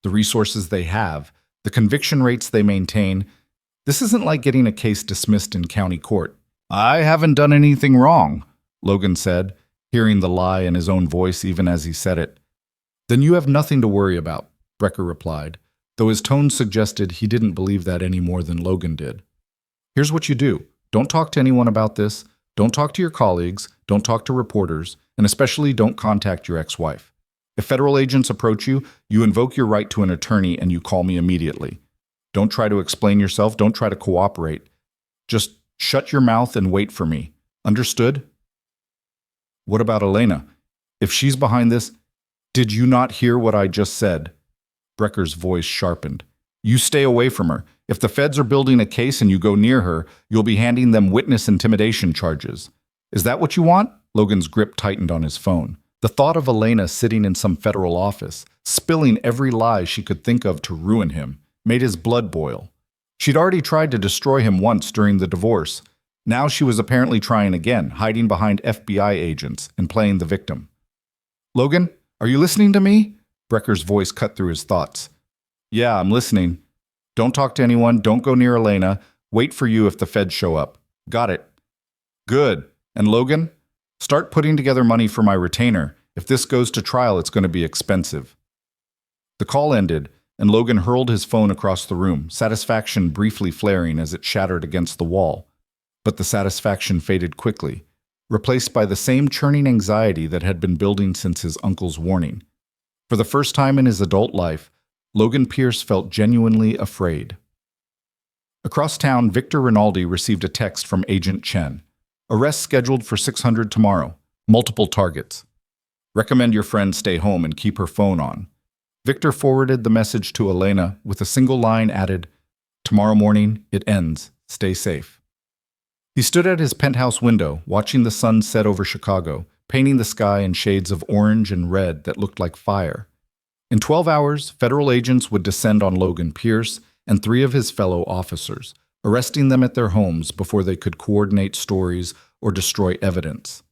The resources they have, the conviction rates they maintain, this isn't like getting a case dismissed in county court." "I haven't done anything wrong," Logan said, hearing the lie in his own voice even as he said it. "Then you have nothing to worry about," Brecker replied, though his tone suggested he didn't believe that any more than Logan did. "Here's what you do. Don't talk to anyone about this. Don't talk to your colleagues. Don't talk to reporters. And especially don't contact your ex-wife. If federal agents approach you, you invoke your right to an attorney and you call me immediately. Don't try to explain yourself. Don't try to cooperate. Just shut your mouth and wait for me. Understood?" "What about Elena? If she's behind this, did you not hear what I just said?" Brecker's voice sharpened. "You stay away from her. If the feds are building a case and you go near her, you'll be handing them witness intimidation charges. Is that what you want?" Logan's grip tightened on his phone. The thought of Elena sitting in some federal office, spilling every lie she could think of to ruin him, made his blood boil. She'd already tried to destroy him once during the divorce. Now she was apparently trying again, hiding behind FBI agents and playing the victim. "Logan, are you listening to me?" Brecker's voice cut through his thoughts. "Yeah, I'm listening. Don't talk to anyone. Don't go near Elena. Wait for you if the feds show up. Got it." "Good. And Logan, start putting together money for my retainer. If this goes to trial, it's going to be expensive." The call ended, and Logan hurled his phone across the room, satisfaction briefly flaring as it shattered against the wall. But the satisfaction faded quickly, replaced by the same churning anxiety that had been building since his uncle's warning. For the first time in his adult life, Logan Pierce felt genuinely afraid. Across town, Victor Rinaldi received a text from Agent Chen. "Arrest scheduled for 600 tomorrow. Multiple targets. Recommend your friend stay home and keep her phone on." Victor forwarded the message to Elena with a single line added, "Tomorrow morning, it ends. Stay safe." He stood at his penthouse window, watching the sun set over Chicago, painting the sky in shades of orange and red that looked like fire. In 12 hours, federal agents would descend on Logan Pierce and 3 of his fellow officers, arresting them at their homes before they could coordinate stories or destroy evidence.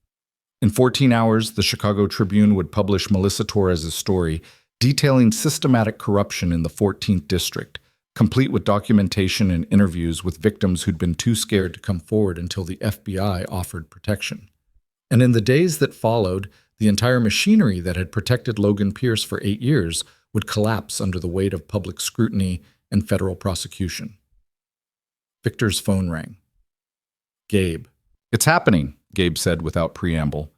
In 14 hours, the Chicago Tribune would publish Melissa Torres's story detailing systematic corruption in the 14th District, complete with documentation and interviews with victims who'd been too scared to come forward until the FBI offered protection. And in the days that followed, the entire machinery that had protected Logan Pierce for 8 years would collapse under the weight of public scrutiny and federal prosecution. Victor's phone rang. "Gabe." "It's happening," Gabe said without preamble.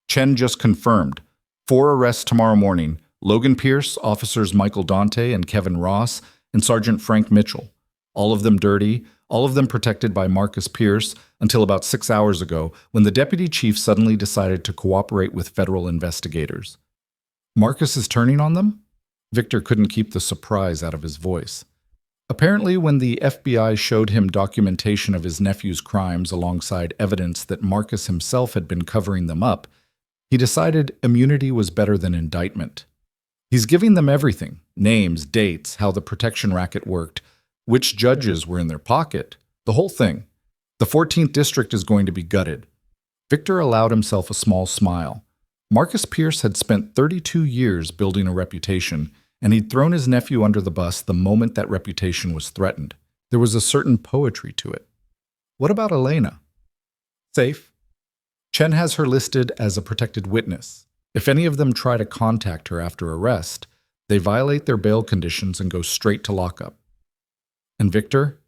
"Chen just confirmed. 4 arrests tomorrow morning. Logan Pierce, officers Michael Dante and Kevin Ross, and Sergeant Frank Mitchell. All of them dirty, all of them protected by Marcus Pierce, until about 6 hours ago, when the deputy chief suddenly decided to cooperate with federal investigators." "Marcus is turning on them?" Victor couldn't keep the surprise out of his voice. Apparently, when the FBI showed him documentation of his nephew's crimes alongside evidence that Marcus himself had been covering them up, he decided immunity was better than indictment. He's giving them everything: names, dates, how the protection racket worked, which judges were in their pocket, the whole thing. The 14th District is going to be gutted. Victor allowed himself a small smile. Marcus Pierce had spent 32 years building a reputation, and he'd thrown his nephew under the bus the moment that reputation was threatened. There was a certain poetry to it. What about Elena? Safe. Chen has her listed as a protected witness. If any of them try to contact her after arrest, they violate their bail conditions and go straight to lockup. And Victor?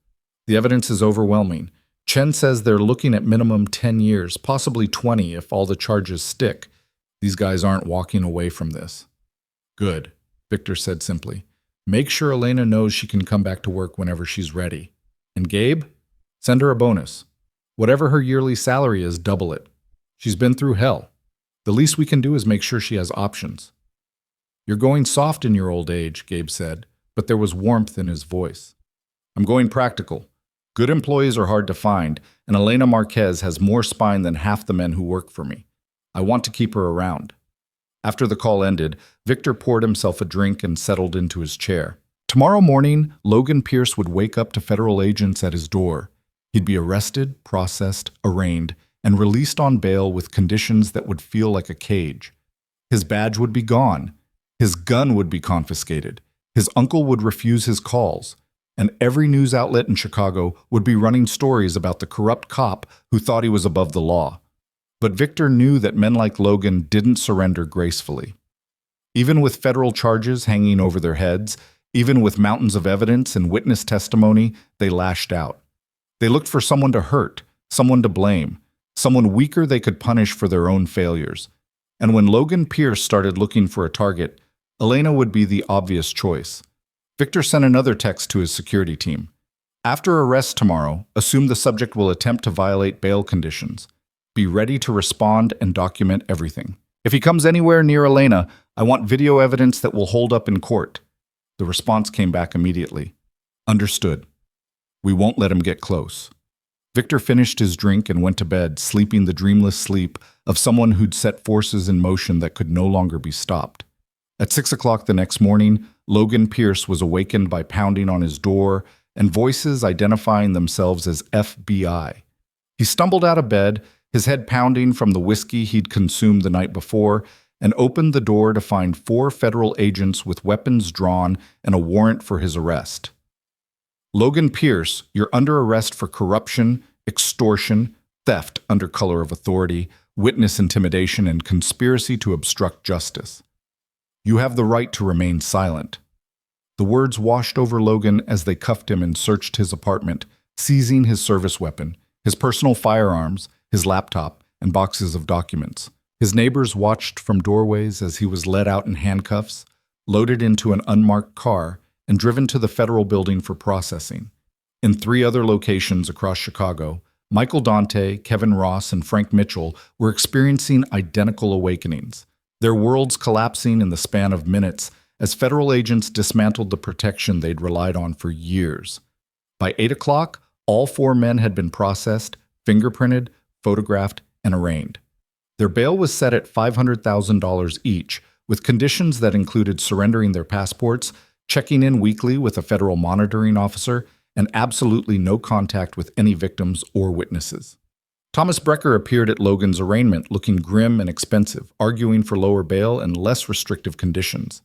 The evidence is overwhelming. Chen says they're looking at minimum 10 years, possibly 20 if all the charges stick. These guys aren't walking away from this. Good, Victor said simply. Make sure Elena knows she can come back to work whenever she's ready. And Gabe? Send her a bonus. Whatever her yearly salary is, double it. She's been through hell. The least we can do is make sure she has options. You're going soft in your old age, Gabe said, but there was warmth in his voice. I'm going practical. Good employees are hard to find, and Elena Marquez has more spine than half the men who work for me. I want to keep her around. After the call ended, Victor poured himself a drink and settled into his chair. Tomorrow morning, Logan Pierce would wake up to federal agents at his door. He'd be arrested, processed, arraigned, and released on bail with conditions that would feel like a cage. His badge would be gone. His gun would be confiscated. His uncle would refuse his calls. And every news outlet in Chicago would be running stories about the corrupt cop who thought he was above the law. But Victor knew that men like Logan didn't surrender gracefully. Even with federal charges hanging over their heads, even with mountains of evidence and witness testimony, they lashed out. They looked for someone to hurt, someone to blame, someone weaker they could punish for their own failures. And when Logan Pierce started looking for a target, Elena would be the obvious choice. Victor sent another text to his security team. After arrest tomorrow, assume the subject will attempt to violate bail conditions. Be ready to respond and document everything. If he comes anywhere near Elena, I want video evidence that will hold up in court. The response came back immediately. Understood. We won't let him get close. Victor finished his drink and went to bed, sleeping the dreamless sleep of someone who'd set forces in motion that could no longer be stopped. At 6 o'clock the next morning, Logan Pierce was awakened by pounding on his door and voices identifying themselves as FBI. He stumbled out of bed, his head pounding from the whiskey he'd consumed the night before, and opened the door to find 4 federal agents with weapons drawn and a warrant for his arrest. Logan Pierce, you're under arrest for corruption, extortion, theft under color of authority, witness intimidation, and conspiracy to obstruct justice. You have the right to remain silent. The words washed over Logan as they cuffed him and searched his apartment, seizing his service weapon, his personal firearms, his laptop, and boxes of documents. His neighbors watched from doorways as he was led out in handcuffs, loaded into an unmarked car, and driven to the federal building for processing. In 3 other locations across Chicago, Michael Dante, Kevin Ross, and Frank Mitchell were experiencing identical awakenings, their worlds collapsing in the span of minutes as federal agents dismantled the protection they'd relied on for years. By 8 o'clock, all 4 men had been processed, fingerprinted, photographed, and arraigned. Their bail was set at $500,000 each, with conditions that included surrendering their passports, checking in weekly with a federal monitoring officer, and absolutely no contact with any victims or witnesses. Thomas Brecker appeared at Logan's arraignment looking grim and expensive, arguing for lower bail and less restrictive conditions.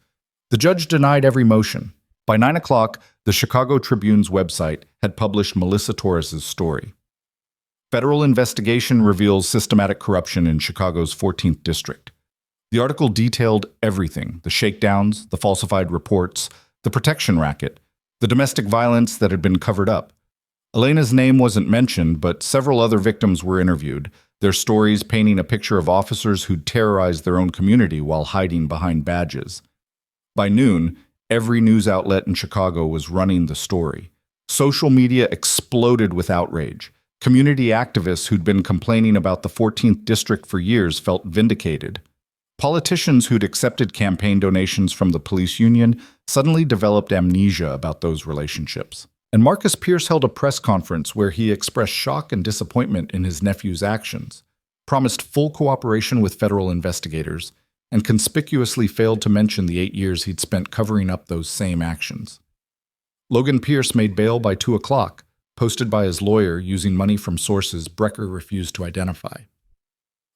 The judge denied every motion. By 9 o'clock, the Chicago Tribune's website had published Melissa Torres's story. Federal investigation reveals systematic corruption in Chicago's 14th district. The article detailed everything: the shakedowns, the falsified reports, the protection racket, the domestic violence that had been covered up. Elena's name wasn't mentioned, but several other victims were interviewed, their stories painting a picture of officers who'd terrorized their own community while hiding behind badges. By noon, every news outlet in Chicago was running the story. Social media exploded with outrage. Community activists who'd been complaining about the 14th district for years felt vindicated. Politicians who'd accepted campaign donations from the police union suddenly developed amnesia about those relationships. And Marcus Pierce held a press conference where he expressed shock and disappointment in his nephew's actions, promised full cooperation with federal investigators, and conspicuously failed to mention the 8 years he'd spent covering up those same actions. Logan Pierce made bail by 2 o'clock, posted by his lawyer using money from sources Brecker refused to identify.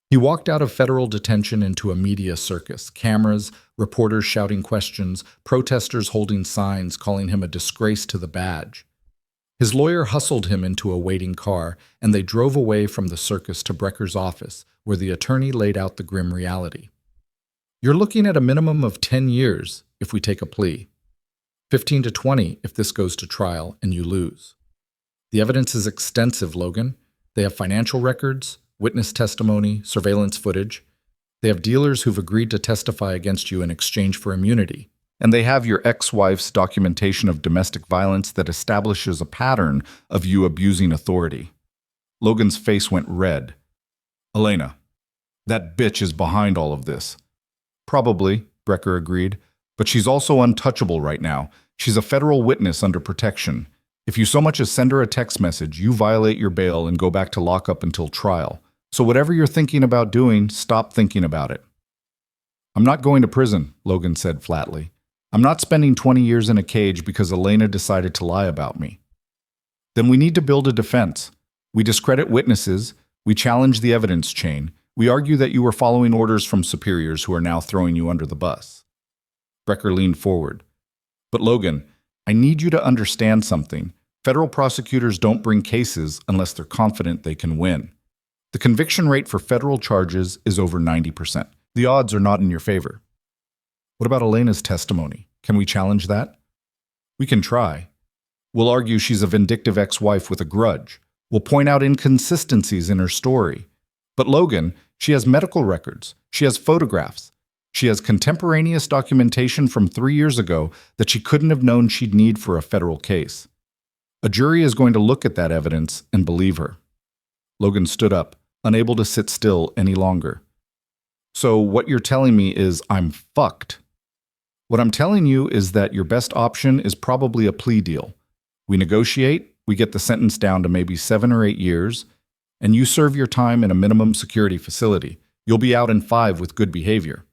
He walked out of federal detention into a media circus, cameras, reporters shouting questions, protesters holding signs calling him a disgrace to the badge. His lawyer hustled him into a waiting car, and they drove away from the circus to Brecker's office, where the attorney laid out the grim reality. You're looking at a minimum of 10 years if we take a plea, 15 to 20 if this goes to trial and you lose. The evidence is extensive, Logan. They have financial records, witness testimony, surveillance footage. They have dealers who've agreed to testify against you in exchange for immunity. And they have your ex-wife's documentation of domestic violence that establishes a pattern of you abusing authority. Logan's face went red. Elena, that bitch is behind all of this. Probably, Brecker agreed, but she's also untouchable right now. She's a federal witness under protection. If you so much as send her a text message, you violate your bail and go back to lockup until trial. So whatever you're thinking about doing, stop thinking about it. I'm not going to prison, Logan said flatly. I'm not spending 20 years in a cage because Elena decided to lie about me. Then we need to build a defense. We discredit witnesses. We challenge the evidence chain. We argue that you were following orders from superiors who are now throwing you under the bus. Brecker leaned forward. But Logan, I need you to understand something. Federal prosecutors don't bring cases unless they're confident they can win. The conviction rate for federal charges is over 90%. The odds are not in your favor. What about Elena's testimony? Can we challenge that? We can try. We'll argue she's a vindictive ex-wife with a grudge. We'll point out inconsistencies in her story. But Logan, she has medical records. She has photographs. She has contemporaneous documentation from 3 years ago that she couldn't have known she'd need for a federal case. A jury is going to look at that evidence and believe her. Logan stood up, unable to sit still any longer. So what you're telling me is I'm fucked. What I'm telling you is that your best option is probably a plea deal. We negotiate, we get the sentence down to maybe 7 or 8 years, and you serve your time in a minimum security facility. You'll be out in 5 with good behavior.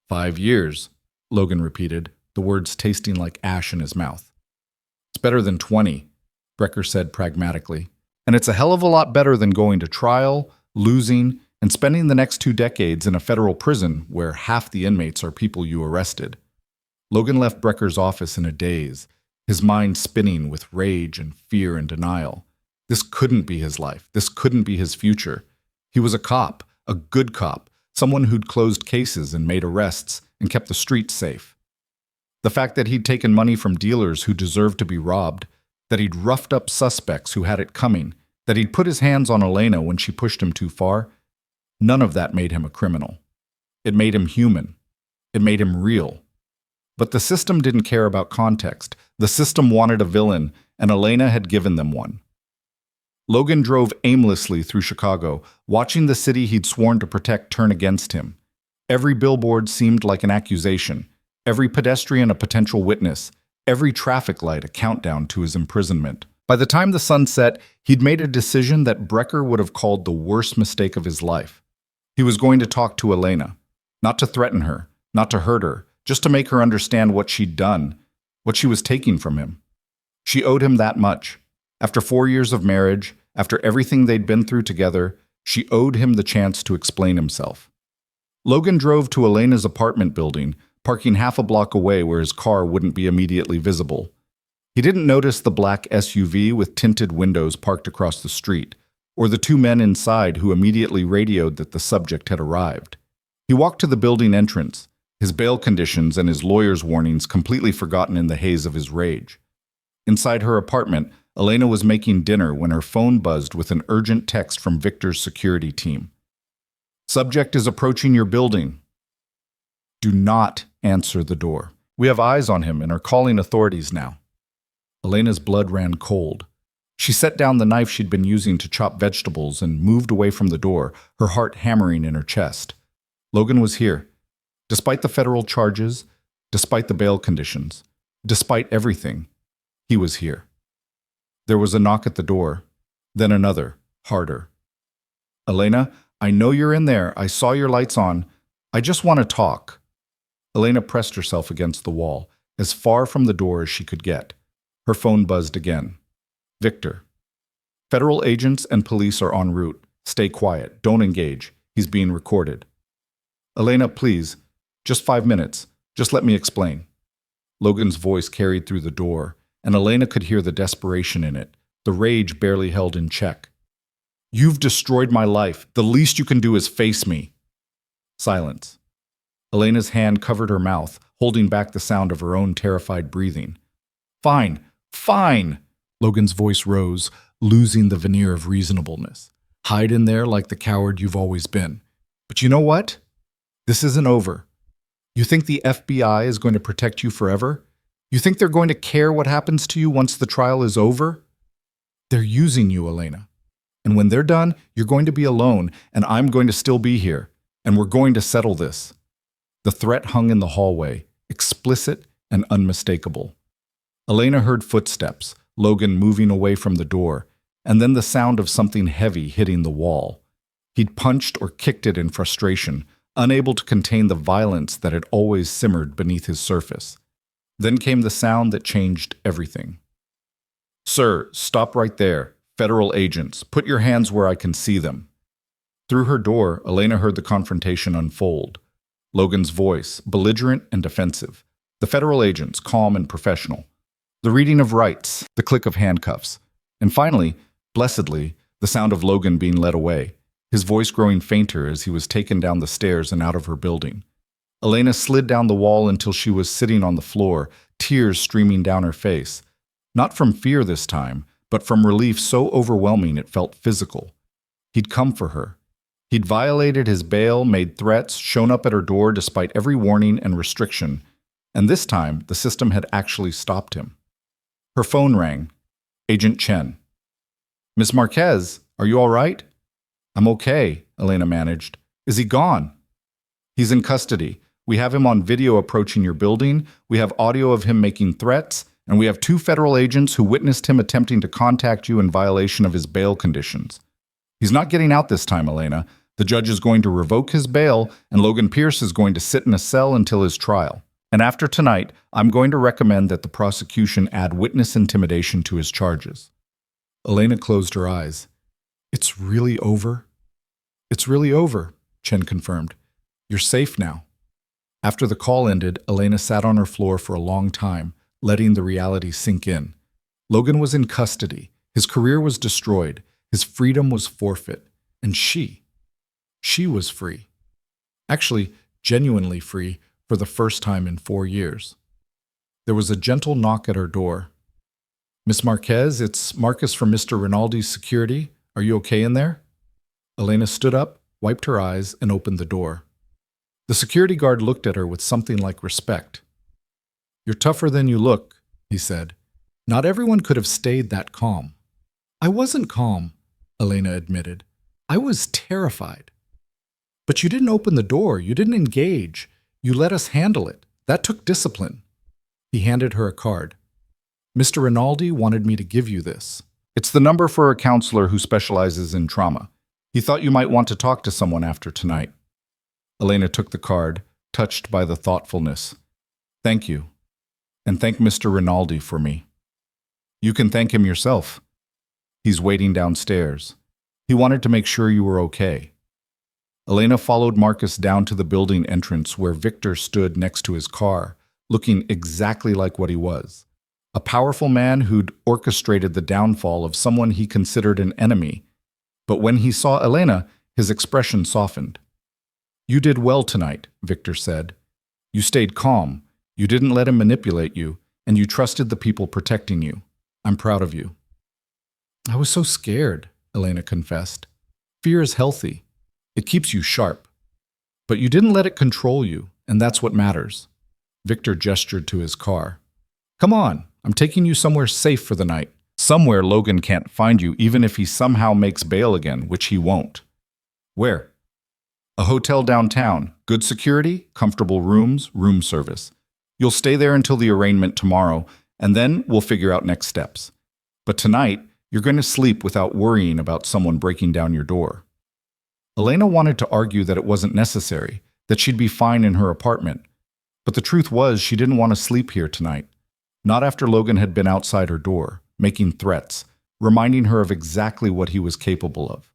5 years, Logan repeated, the words tasting like ash in his mouth. It's better than 20, Brecker said pragmatically. And it's a hell of a lot better than going to trial, losing, and spending the next 2 decades in a federal prison where half the inmates are people you arrested. Logan left Brecker's office in a daze, his mind spinning with rage and fear and denial. This couldn't be his life. This couldn't be his future. He was a cop, a good cop, someone who'd closed cases and made arrests and kept the streets safe. The fact that he'd taken money from dealers who deserved to be robbed, that he'd roughed up suspects who had it coming, that he'd put his hands on Elena when she pushed him too far, none of that made him a criminal. It made him human. It made him real. But the system didn't care about context. The system wanted a villain, and Elena had given them one. Logan drove aimlessly through Chicago, watching the city he'd sworn to protect turn against him. Every billboard seemed like an accusation, every pedestrian a potential witness, every traffic light a countdown to his imprisonment. By the time the sun set, he'd made a decision that Brecker would have called the worst mistake of his life. He was going to talk to Elena, not to threaten her, not to hurt her, just to make her understand what she'd done, what she was taking from him. She owed him that much. After 4 years of marriage, after everything they'd been through together, she owed him the chance to explain himself. Logan drove to Elena's apartment building, parking half a block away where his car wouldn't be immediately visible. He didn't notice the black SUV with tinted windows parked across the street, or the 2 men inside who immediately radioed that the subject had arrived. He walked to the building entrance, his bail conditions and his lawyer's warnings completely forgotten in the haze of his rage. Inside her apartment, Elena was making dinner when her phone buzzed with an urgent text from Victor's security team. Subject is approaching your building. Do not answer the door. We have eyes on him and are calling authorities now. Elena's blood ran cold. She set down the knife she'd been using to chop vegetables and moved away from the door, her heart hammering in her chest. Logan was here. Despite the federal charges, despite the bail conditions, despite everything, he was here. There was a knock at the door, then another, harder. Elena, I know you're in there. I saw your lights on. I just want to talk. Elena pressed herself against the wall, as far from the door as she could get. Her phone buzzed again. Victor. Federal agents and police are en route. Stay quiet. Don't engage. He's being recorded. Elena, please. Just 5 minutes. Just let me explain. Logan's voice carried through the door, and Elena could hear the desperation in it, the rage barely held in check. You've destroyed my life. The least you can do is face me. Silence. Elena's hand covered her mouth, holding back the sound of her own terrified breathing. Fine, fine! Logan's voice rose, losing the veneer of reasonableness. Hide in there like the coward you've always been. But you know what? This isn't over. You think the FBI is going to protect you forever? You think they're going to care what happens to you once the trial is over? They're using you, Elena. And when they're done, you're going to be alone, and I'm going to still be here, and we're going to settle this. The threat hung in the hallway, explicit and unmistakable. Elena heard footsteps, Logan moving away from the door, and then the sound of something heavy hitting the wall. He'd punched or kicked it in frustration, unable to contain the violence that had always simmered beneath his surface. Then came the sound that changed everything. "Sir, stop right there. Federal agents, put your hands where I can see them." Through her door, Elena heard the confrontation unfold. Logan's voice, belligerent and defensive. The federal agents, calm and professional. The reading of rights, the click of handcuffs. And finally, blessedly, the sound of Logan being led away, his voice growing fainter as he was taken down the stairs and out of her building. Elena slid down the wall until she was sitting on the floor, tears streaming down her face. Not from fear this time, but from relief so overwhelming it felt physical. He'd come for her. He'd violated his bail, made threats, shown up at her door despite every warning and restriction, and this time the system had actually stopped him. Her phone rang. Agent Chen. "Miss Marquez, are you all right?" "I'm okay," Elena managed. "Is he gone?" "He's in custody. We have him on video approaching your building, we have audio of him making threats, and we have 2 federal agents who witnessed him attempting to contact you in violation of his bail conditions. He's not getting out this time, Elena. The judge is going to revoke his bail, and Logan Pierce is going to sit in a cell until his trial. And after tonight, I'm going to recommend that the prosecution add witness intimidation to his charges." Elena closed her eyes. "It's really over?" "It's really over," Chen confirmed. "You're safe now." After the call ended, Elena sat on her floor for a long time, letting the reality sink in. Logan was in custody. His career was destroyed. His freedom was forfeit. And she was free. Actually, genuinely free for the first time in 4 years. There was a gentle knock at her door. "Miss Marquez, it's Marcus from Mr. Rinaldi's security. Are you okay in there?" Elena stood up, wiped her eyes, and opened the door. The security guard looked at her with something like respect. "You're tougher than you look," he said. Not everyone could have stayed that calm. "I wasn't calm," Elena admitted. "I was terrified." "But you didn't open the door. You didn't engage. You let us handle it. That took discipline." He handed her a card. "Mr. Rinaldi wanted me to give you this. It's the number for a counselor who specializes in trauma. He thought you might want to talk to someone after tonight." Elena took the card, touched by the thoughtfulness. "Thank you. And thank Mr. Rinaldi for me." "You can thank him yourself. He's waiting downstairs. He wanted to make sure you were okay." Elena followed Marcus down to the building entrance where Victor stood next to his car, looking exactly like what he was. A powerful man who'd orchestrated the downfall of someone he considered an enemy. But when he saw Elena, his expression softened. "You did well tonight," Victor said. "You stayed calm, you didn't let him manipulate you, and you trusted the people protecting you. I'm proud of you." "I was so scared," Elena confessed. "Fear is healthy. It keeps you sharp. But you didn't let it control you, and that's what matters." Victor gestured to his car. "Come on, I'm taking you somewhere safe for the night. Somewhere Logan can't find you even if he somehow makes bail again, which he won't." "Where?" "A hotel downtown. Good security, comfortable rooms, room service. You'll stay there until the arraignment tomorrow, and then we'll figure out next steps. But tonight, you're going to sleep without worrying about someone breaking down your door." Elena wanted to argue that it wasn't necessary, that she'd be fine in her apartment. But the truth was she didn't want to sleep here tonight. Not after Logan had been outside her door, making threats, reminding her of exactly what he was capable of.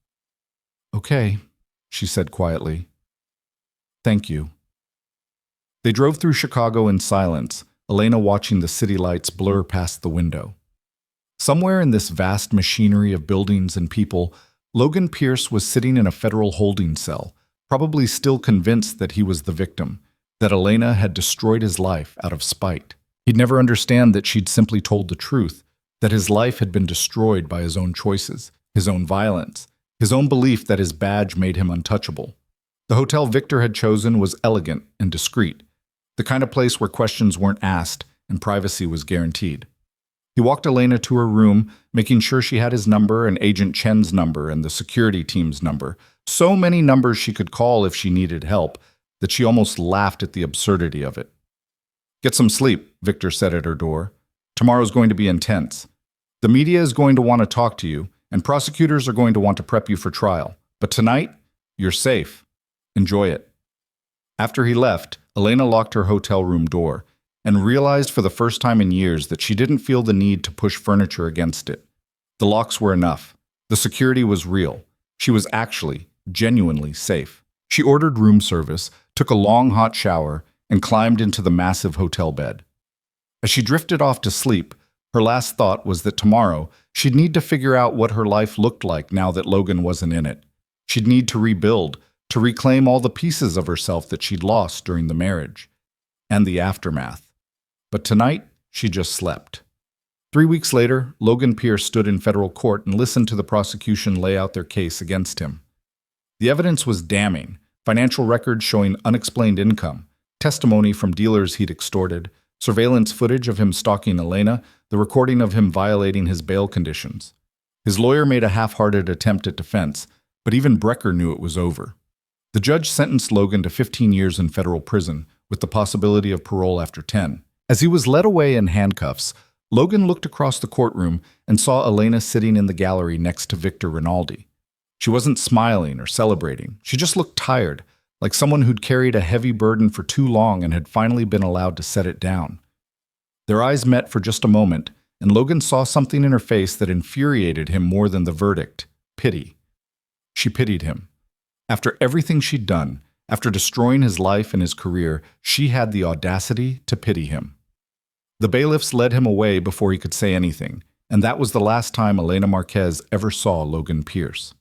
"Okay," she said quietly. "Thank you." They drove through Chicago in silence, Elena watching the city lights blur past the window. Somewhere in this vast machinery of buildings and people, Logan Pierce was sitting in a federal holding cell, probably still convinced that he was the victim, that Elena had destroyed his life out of spite. He'd never understand that she'd simply told the truth, that his life had been destroyed by his own choices, his own violence, his own belief that his badge made him untouchable. The hotel Victor had chosen was elegant and discreet, the kind of place where questions weren't asked and privacy was guaranteed. He walked Elena to her room, making sure she had his number and Agent Chen's number and the security team's number, so many numbers she could call if she needed help that she almost laughed at the absurdity of it. "Get some sleep," Victor said at her door. "Tomorrow's going to be intense. The media is going to want to talk to you, and prosecutors are going to want to prep you for trial. But tonight, you're safe. Enjoy it." After he left, Elena locked her hotel room door and realized for the first time in years that she didn't feel the need to push furniture against it. The locks were enough. The security was real. She was actually, genuinely safe. She ordered room service, took a long hot shower, and climbed into the massive hotel bed. As she drifted off to sleep, her last thought was that tomorrow she'd need to figure out what her life looked like now that Logan wasn't in it. She'd need to rebuild, to reclaim all the pieces of herself that she'd lost during the marriage and the aftermath. But tonight, she just slept. 3 weeks later, Logan Pierce stood in federal court and listened to the prosecution lay out their case against him. The evidence was damning: financial records showing unexplained income, testimony from dealers he'd extorted, surveillance footage of him stalking Elena, the recording of him violating his bail conditions. His lawyer made a half-hearted attempt at defense, but even Brecker knew it was over. The judge sentenced Logan to 15 years in federal prison, with the possibility of parole after 10. As he was led away in handcuffs, Logan looked across the courtroom and saw Elena sitting in the gallery next to Victor Rinaldi. She wasn't smiling or celebrating. She just looked tired, like someone who'd carried a heavy burden for too long and had finally been allowed to set it down. Their eyes met for just a moment, and Logan saw something in her face that infuriated him more than the verdict: pity. She pitied him. After everything she'd done, after destroying his life and his career, she had the audacity to pity him. The bailiffs led him away before he could say anything, and that was the last time Elena Marquez ever saw Logan Pierce.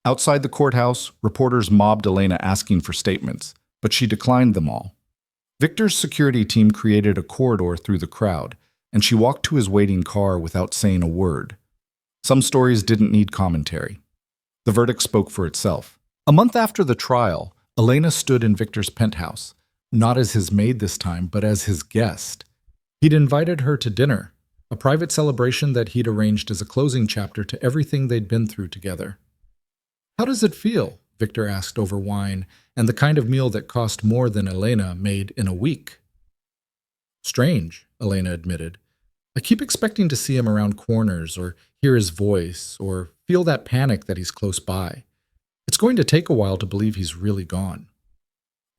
Outside the courthouse, reporters mobbed Elena asking for statements, but she declined them all. Victor's security team created a corridor through the crowd, and she walked to his waiting car without saying a word. Some stories didn't need commentary. The verdict spoke for itself. A month after the trial, Elena stood in Victor's penthouse, not as his maid this time, but as his guest. He'd invited her to dinner, a private celebration that he'd arranged as a closing chapter to everything they'd been through together. "How does it feel?" Victor asked over wine, and the kind of meal that cost more than Elena made in a week. "Strange," Elena admitted. "I keep expecting to see him around corners, or hear his voice, or feel that panic that he's close by. It's going to take a while to believe he's really gone."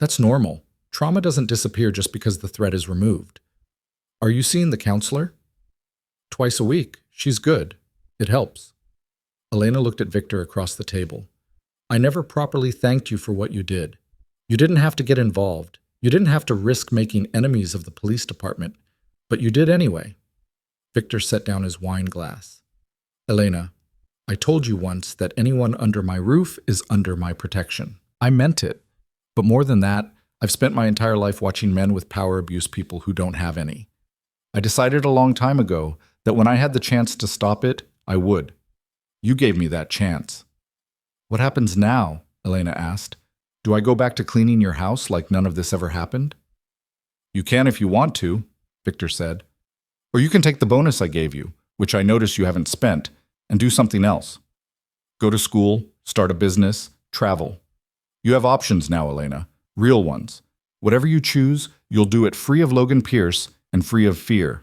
"That's normal. Trauma doesn't disappear just because the threat is removed." "Are you seeing the counselor?" "Twice a week. She's good. It helps." Elena looked at Victor across the table. "I never properly thanked you for what you did. You didn't have to get involved. You didn't have to risk making enemies of the police department. But you did anyway." Victor set down his wine glass. "Elena, I told you once that anyone under my roof is under my protection. I meant it. But more than that, I've spent my entire life watching men with power abuse people who don't have any. I decided a long time ago that when I had the chance to stop it, I would. You gave me that chance." "What happens now?" Elena asked. "Do I go back to cleaning your house like none of this ever happened?" "You can if you want to," Victor said. "Or you can take the bonus I gave you, which I notice you haven't spent, and do something else. Go to school, start a business, travel. You have options now, Elena, real ones. Whatever you choose, you'll do it free of Logan Pierce and free of fear."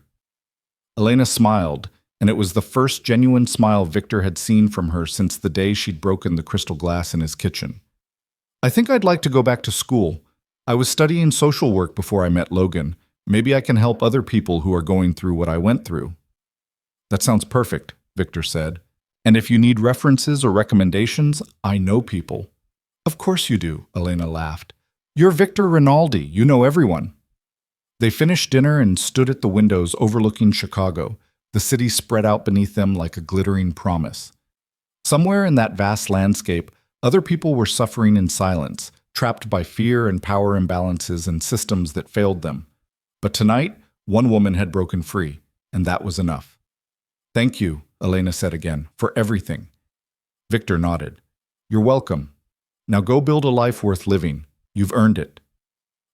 Elena smiled, and it was the first genuine smile Victor had seen from her since the day she'd broken the crystal glass in his kitchen. "I think I'd like to go back to school. I was studying social work before I met Logan. Maybe I can help other people who are going through what I went through." "That sounds perfect," Victor said. "And if you need references or recommendations, I know people." "Of course you do," Elena laughed. "You're Victor Rinaldi. You know everyone." They finished dinner and stood at the windows overlooking Chicago, the city spread out beneath them like a glittering promise. Somewhere in that vast landscape, other people were suffering in silence, trapped by fear and power imbalances and systems that failed them. But tonight, one woman had broken free, and that was enough. "Thank you," Elena said again, "for everything." Victor nodded. "You're welcome. Now go build a life worth living. You've earned it."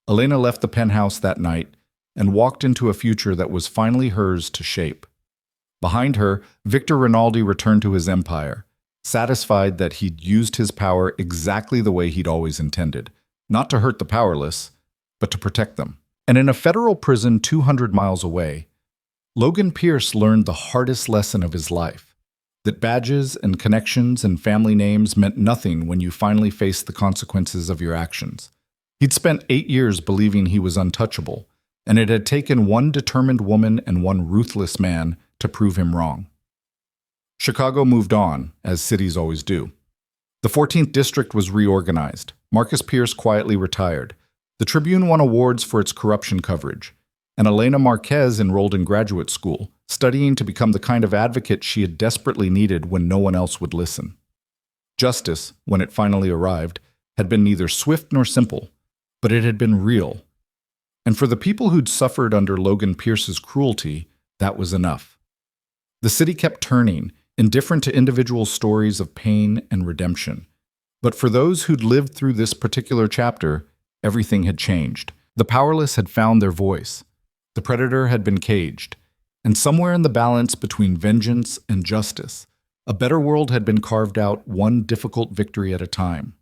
Elena left the penthouse that night and walked into a future that was finally hers to shape. Behind her, Victor Rinaldi returned to his empire, satisfied that he'd used his power exactly the way he'd always intended, not to hurt the powerless, but to protect them. And in a federal prison 200 miles away, Logan Pierce learned the hardest lesson of his life, that badges and connections and family names meant nothing when you finally faced the consequences of your actions. He'd spent 8 years believing he was untouchable, and it had taken one determined woman and one ruthless man to prove him wrong. Chicago moved on, as cities always do. The 14th District was reorganized. Marcus Pierce quietly retired. The Tribune won awards for its corruption coverage, and Elena Marquez enrolled in graduate school, studying to become the kind of advocate she had desperately needed when no one else would listen. Justice, when it finally arrived, had been neither swift nor simple, but it had been real. And for the people who'd suffered under Logan Pierce's cruelty, that was enough. The city kept turning, indifferent to individual stories of pain and redemption. But for those who'd lived through this particular chapter, everything had changed. The powerless had found their voice. The predator had been caged. And somewhere in the balance between vengeance and justice, a better world had been carved out one difficult victory at a time.